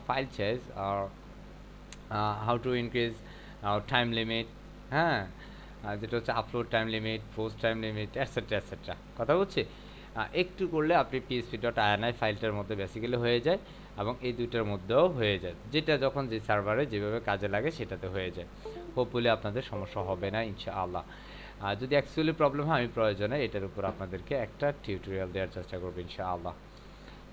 file size আর how to increase time limit, হ্যাঁ, যেটা হচ্ছে upload time limit, post time limit, etcetera etcetera, কথা বলছি। একটু করলে আপনি php.ini ফাইলটার মধ্যে বেসিক্যালি হয়ে যায়, এবং এই দুইটার মধ্যেও হয়ে যায়, যেটা যখন যে সার্ভারে যেভাবে কাজে লাগে সেটাতে হয়ে যায়। হোপফুলি আপনাদের সমস্যা হবে না ইনশাআল্লাহ। যদি অ্যাকচুয়ালি প্রবলেম হয় আমি প্রয়োজনে এটার উপর আপনাদেরকে একটা টিউটোরিয়াল দেওয়ার চেষ্টা করবো ইনশাআল্লাহ।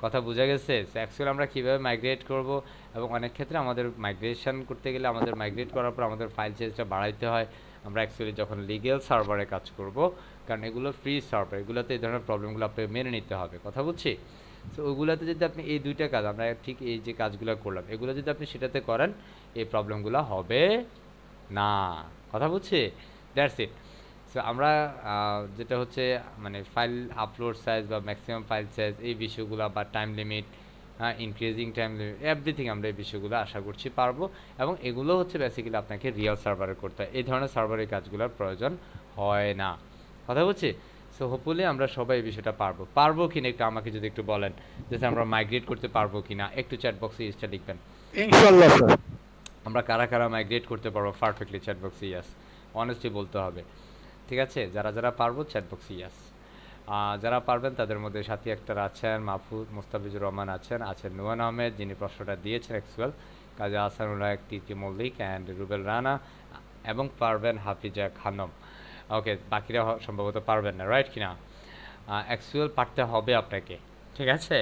কথা বোঝা গেছে? সো অ্যাকচুয়ালি আমরা কীভাবে মাইগ্রেট করব, এবং অনেক ক্ষেত্রে আমাদের মাইগ্রেশন করতে গেলে আমাদের মাইগ্রেট করার পর আমাদের ফাইল সাইজটা বাড়াইতে হয়। আমরা অ্যাকচুয়ালি যখন লিগ্যাল সার্ভারে কাজ করব, কারণ এগুলো ফ্রি সার্ভার, এগুলোতে এই ধরনের প্রবলেমগুলো আপনাকে মেনে নিতে হবে, কথা বুঝছি? সো ওগুলোতে যদি আপনি এই দুইটা কাজ, আমরা ঠিক এই যে কাজগুলো করলাম, এগুলো যদি আপনি সেটাতে করেন, এই প্রবলেমগুলো হবে না, কথা বুঝছি? That's it. সো আমরা যেটা হচ্ছে মানে ফাইল আপলোড সাইজ বা ম্যাক্সিমাম ফাইল সাইজ, এই বিষয়গুলো বা time limit, increasing time limit, everything আমরা এই বিষয়গুলো আশা করছি পারবো, এবং এগুলো হচ্ছে বেসিক্যালি আপনাকে রিয়েল সার্ভারে করতে হয়, এই ধরনের সার্ভারের কাজগুলোর প্রয়োজন হয় না, কথা বলছি? সো হোপফুলি আমরা সবাই এই বিষয়টা পারবো কিনা একটু আমাকে যদি একটু বলেন, যাতে আমরা মাইগ্রেট করতে পারবো কিনা, একটু চ্যাট বক্সে ইসটা লিখবেন। ইনশাআল্লাহ স্যার। আমরা কারা কারা মাইগ্রেট করতে পারবো পারফেক্টলি, চ্যাট বক্সে ইয়াস, অনেস্টলি বলতে হবে, ঠিক আছে? যারা যারা পারবো চ্যাট বক্সে ইয়াস। যারা পারবেন তাদের মধ্যে সাথী আক্তার আছেন, মাহফুজ মুস্তাফিজুর রহমান আছেন নুয়ান আহমেদ যিনি প্রশ্নটা দিয়েছেন অ্যাকচুয়াল, কাজী আহসানুল্লাহ তিকি মল্লিক অ্যান্ড রুবেল রানা, এবং পারবেন হাফিজা খানম। ওকে, বাকিরা সম্ভবত পারবেন না, রাইট কিনা? অ্যাকচুয়াল পারতে হবে আপনাকে, ঠিক আছে?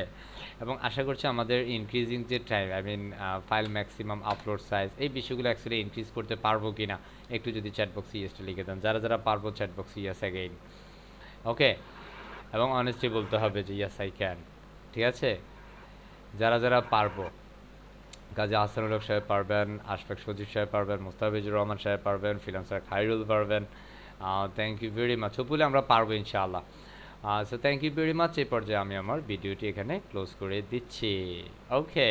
এবং আশা করছি আমাদের ইনক্রিজিং যে time, I mean file maximum upload size, এই বিষয়গুলো অ্যাকচুয়ালি ইনক্রিজ করতে পারবো কি না, একটু যদি চ্যাট বক্সে ইয়েসটা লিখে দেন, যারা যারা পারবো চ্যাট বক্সে ইয়েস অ্যাগেইন, ওকে? এবং অনেস্টলি বলতে হবে যে ইয়েস আই ক্যান, ঠিক আছে? যারা যারা পারবো, কাজী আহসানুল হক সাহেব পারবেন, আশফাক সজীব সাহেব পারবেন, মুস্তাফিজুর রহমান সাহেব পারবেন, ফিলান্সার খায়রুল পারবেন। Thank you very much, hopefully আমরা পারবো ইনশাআল্লাহ। So thank you very much. এই পর্যায়ে আমি আমার ভিডিওটি এখানে ক্লোজ করে দিচ্ছি, ওকে।